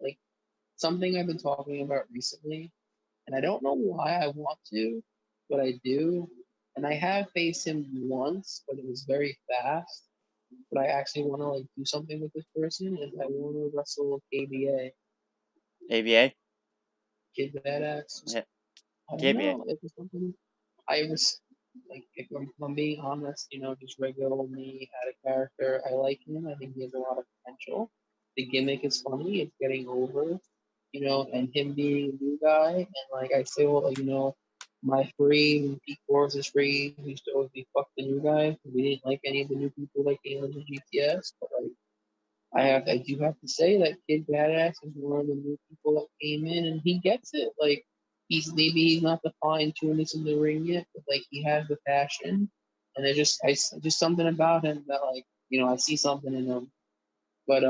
like something I've been talking about recently, and I don't know why I want to, but I do. And I have faced him once, but it was very fast. But I actually want to like do something with this person, and I want to wrestle KBA. ABA? Kid Badass. Yeah. I don't know. It was something I was like, if I'm being honest, just regular me had a character. I like him. I think he has a lot of potential. The gimmick is funny. It's getting over, and him being a new guy. And like I say, well, my free, Pete Corvus is free. We used to always be fuck the new guy. We didn't like any of the new people that came into GTS, but like I do have to say that Kid Badass is one of the new people that came in, and he gets it. Like he's not the fine tuneness in the ring yet, but like he has the passion, and just something about him that like I see something in him. But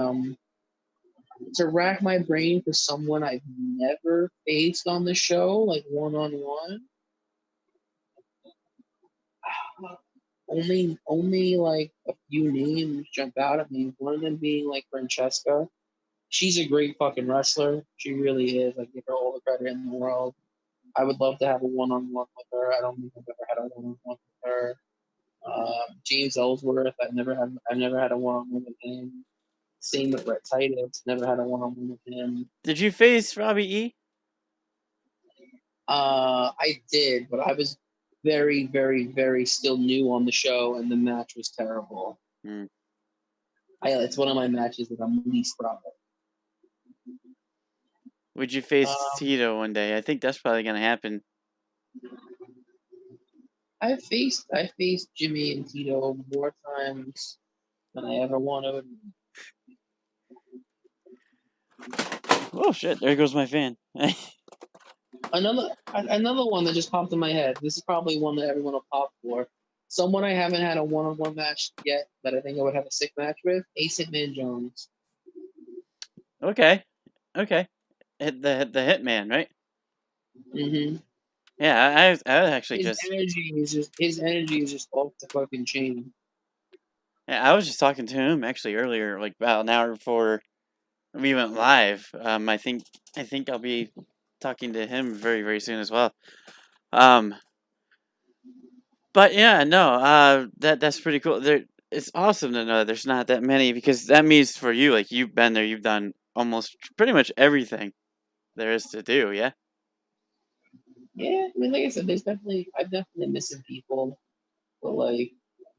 to rack my brain for someone I've never faced on the show, like one on one, Only like a few names jump out at me. One of them being like Francesca. She's a great fucking wrestler. She really is. I give her all the credit in the world. I would love to have a one-on-one with her. I don't think I've ever had a one-on-one with her. James Ellsworth. I've never had a one-on-one with him. Same with Rhett Titus. Never had a one-on-one with him. Did you face Robbie E? I did, but I was very, very, very still new on the show, and the match was terrible. Hmm. It's one of my matches that I'm least proud of. Would you face Tito one day? I think that's probably gonna happen. I faced Jimmy and Tito more times than I ever wanted. Oh shit! There goes my fan. Another one that just popped in my head. This is probably one that everyone will pop for. Someone I haven't had a one-on-one match yet that I think I would have a sick match with. Ace Hitman Jones. Okay. The Hitman, right? Mm-hmm. Yeah, I actually His just energy is just off the fucking chain. yeah, I was just talking to him actually earlier, like about an hour before we went live. I think I'll be talking to him very very soon as well. But yeah, no, that's pretty cool. It's awesome to know there's not that many because that means for you, like you've been there, you've done almost pretty much everything there is to do. Yeah. Yeah, I mean, like I said, I'm definitely missing people, but like,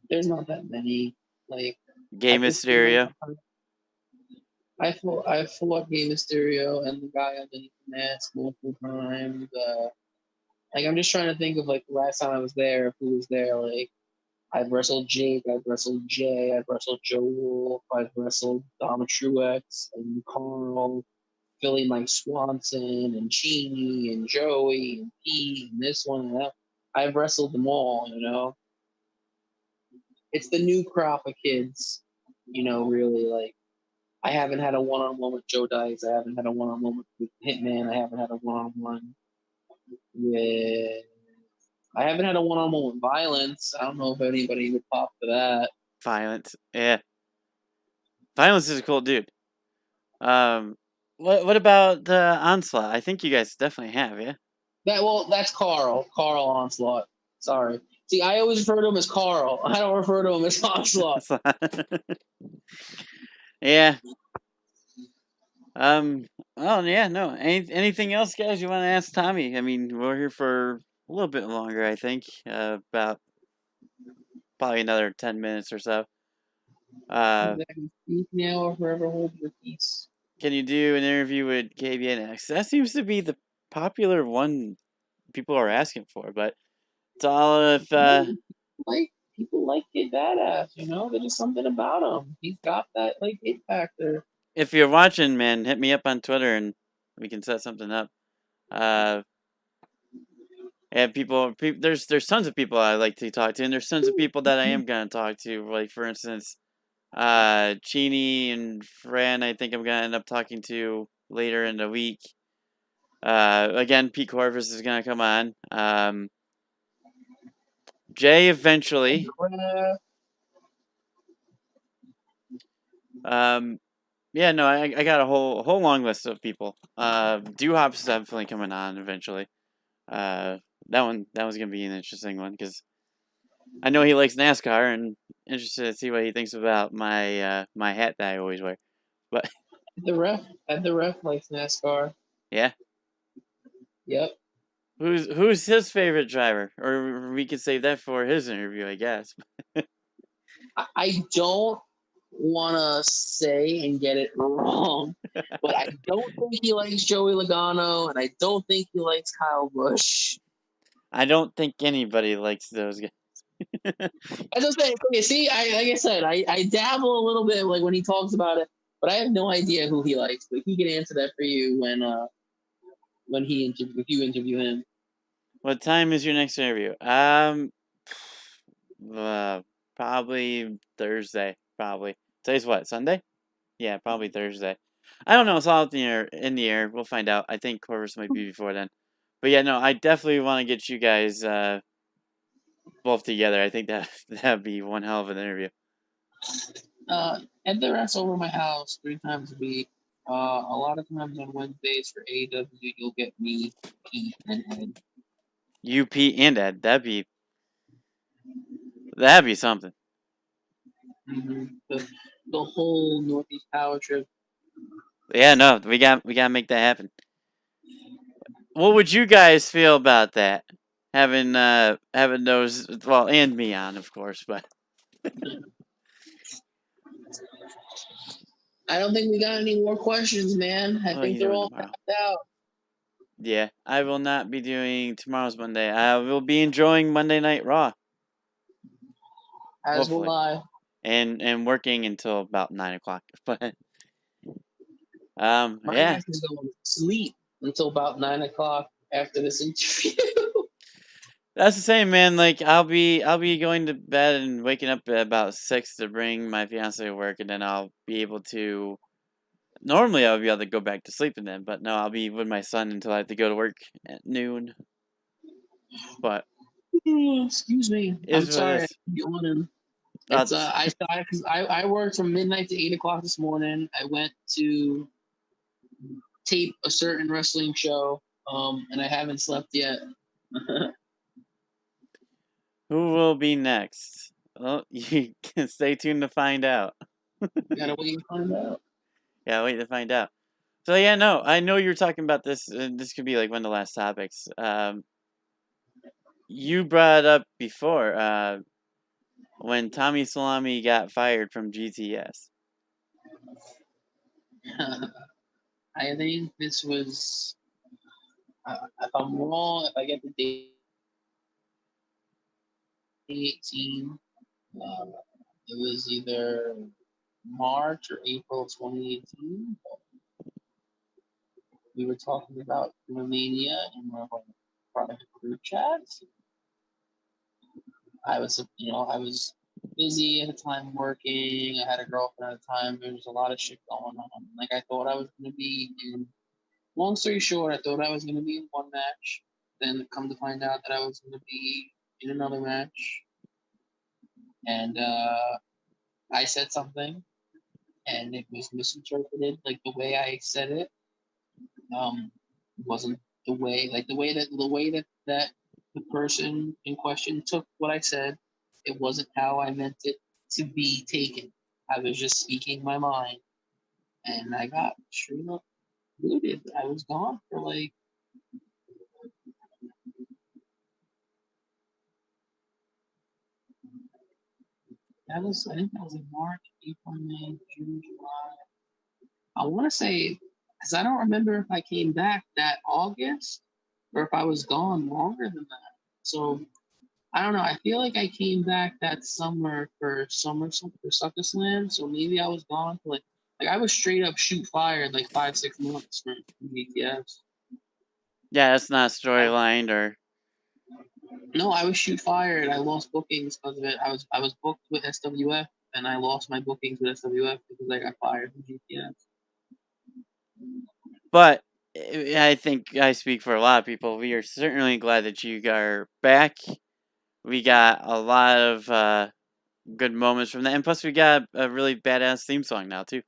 there's not that many. Like, Gay at this point, Mysterio. I fought Gay Mysterio and the guy underneath the mask multiple times. Like, I'm just trying to think of like the last time I was there, who was there. Like, I've wrestled Jake, I've wrestled Jay, I've wrestled Joe Wolf, I've wrestled Dom Truex and Carl, Philly Mike Swanson and Cheney and Joey and Pete and this one and that. I've wrestled them all, you know. It's the new crop of kids, you know, really like I haven't had a one-on-one with Joe Dice. I haven't had a one-on-one with Hitman. I haven't had a one-on-one with. I haven't had a one-on-one with Violence. I don't know if anybody would pop for that. Violence. Yeah. Violence is a cool dude. What about Onslaught? I think you guys definitely have, yeah. That's Carl. Carl Onslaught. Sorry. See, I always refer to him as Carl. I don't refer to him as Onslaught. Yeah. Oh yeah, no. Anything else, guys? You want to ask Tommy? I mean, we're here for a little bit longer. I think about probably another 10 minutes or so. Speak now or forever hold your peace. Can you do an interview with KBNX? That seems to be the popular one people are asking for, but it's all if People like Kid Badass, you know. There's just something about him. He's got that like it factor. if you're watching, man, hit me up on Twitter and we can set something up. Yeah, there's tons of people I like to talk to, and there's tons of people that I am gonna talk to. Like for instance, Cheney and Fran. I think I'm gonna end up talking to later in the week. Again, Pete Corvus is gonna come on. Jay eventually. Yeah, no, I got a whole long list of people. Doo-Hop's definitely coming on eventually. That one's gonna be an interesting one because I know he likes NASCAR and interested to see what he thinks about my my hat that I always wear. But the ref likes NASCAR. yeah, Yep. who's his favorite driver? Or we could save that for his interview, I guess. I don't want to say and get it wrong, but I don't think he likes Joey Logano, and I don't think he likes Kyle Busch. I don't think anybody likes those guys. As I say, okay, see, like I said, I dabble a little bit like when he talks about it, but I have no idea who he likes. But he can answer that for you when if you interview him. What time is your next interview? Probably Thursday. Probably. Today's what? Sunday? Yeah, probably Thursday. I don't know. It's all in the air. We'll find out. I think Corvus might be before then. But yeah, no, I definitely want to get you guys both together. I think that'd be one hell of an interview. Ed the Rat's over my house 3 times a week. A lot of times on Wednesdays for AEW, you'll get me, Pete, and Ed. UP and Ed. That'd be something. The whole Northeast Power trip. Yeah, no, we gotta make that happen. What would you guys feel about that? Having those, well, and me on, of course, but I don't think we got any more questions, man. I think they're all tapped out. Yeah, I will not be doing tomorrow's Monday. I will be enjoying Monday Night Raw. As will I. And working until about 9 o'clock. But My yeah. ass is going to sleep until about 9 o'clock after this interview. That's the same, man. Like I'll be going to bed and waking up at about 6 to bring my fiance to work, and then I'll be able to. Normally, I'll be able to go back to sleep and then, but no, I'll be with my son until I have to go to work at noon. But excuse me, I'm sorry. It's I worked from midnight to 8 o'clock this morning. I went to tape a certain wrestling show, and I haven't slept yet. Who will be next? Well, you can stay tuned to find out. Gotta wait to find out. Yeah, wait to find out. So yeah, no, I know you're talking about this. This could be like one of the last topics. You brought it up before. When Tommy Salami got fired from GTS. I think this was. If I'm wrong, if I get the date 2018, it was either March or April 2018. We were talking about Romania in one of our private group chats. I was busy at the time working. I had a girlfriend at the time. There was a lot of shit going on. Like I thought I was gonna be in. Long story short, I thought I was gonna be in one match. Then come to find out that I was gonna be in another match. And I said something, and it was misinterpreted. Like the way I said it, wasn't the way that the person in question took what I said. It wasn't how I meant it to be taken. I was just speaking my mind, and I got straight up booted. I was gone for like. I think that was in March, April, May, June, July. I want to say, because I don't remember if I came back that August or if I was gone longer than that. So I don't know. I feel like I came back that summer for Sucker Slam. So maybe I was gone for like I was straight up shoot fired like 5-6 months from GTS. Yeah, that's not storyline or. No, I was shoot fired. I lost bookings because of it. I was booked with SWF and I lost my bookings with SWF because I got fired from GTS. But I think I speak for a lot of people. We are certainly glad that you are back. We got a lot of good moments from that, and plus we got a really badass theme song now too.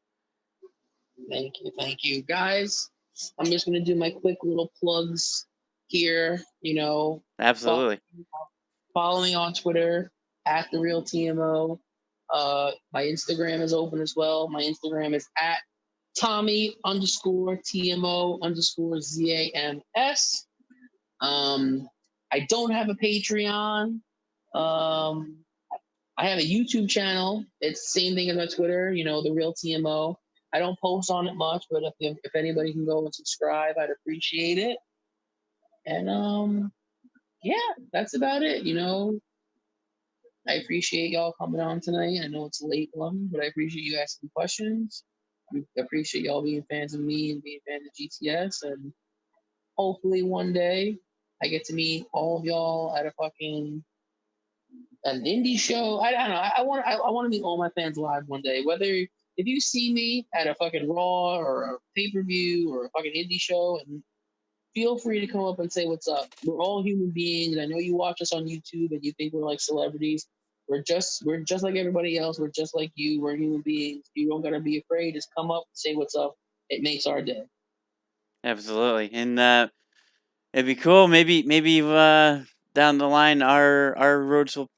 Thank you, guys. I'm just gonna do my quick little plugs here. Absolutely. Follow me on Twitter at the real TMO. My Instagram is open as well. My Instagram is at Tommy_TMO_ZAMS. I don't have a Patreon. I have a YouTube channel. It's the same thing as my Twitter, the real TMO. I don't post on it much, but if anybody can go and subscribe, I'd appreciate it. And yeah, that's about it. I appreciate y'all coming on tonight. I know it's a late one, but I appreciate you asking questions. I appreciate y'all being fans of me and being fans of GTS. And hopefully one day I get to meet all of y'all at an indie show. I don't know. I want to meet all my fans live one day. Whether if you see me at a fucking Raw or a pay-per-view or a fucking indie show and feel free to come up and say what's up. We're all human beings. I know you watch us on YouTube and you think we're like celebrities. We're just like everybody else. We're just like you. We're human beings. You don't gotta be afraid. Just come up, say what's up. It makes our day. Absolutely, and it'd be cool. Maybe down the line, our roads will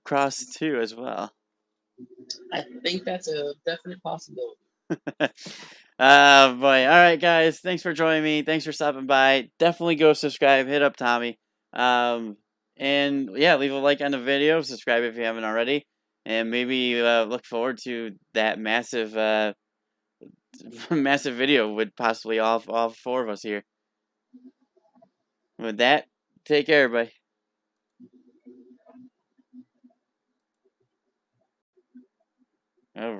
cross too as well. I think that's a definite possibility. Boy. All right, guys. Thanks for joining me. Thanks for stopping by. Definitely go subscribe. Hit up Tommy. And yeah, leave a like on the video. Subscribe if you haven't already. And maybe look forward to that massive massive video with possibly all four of us here. With that, take care, everybody. All right.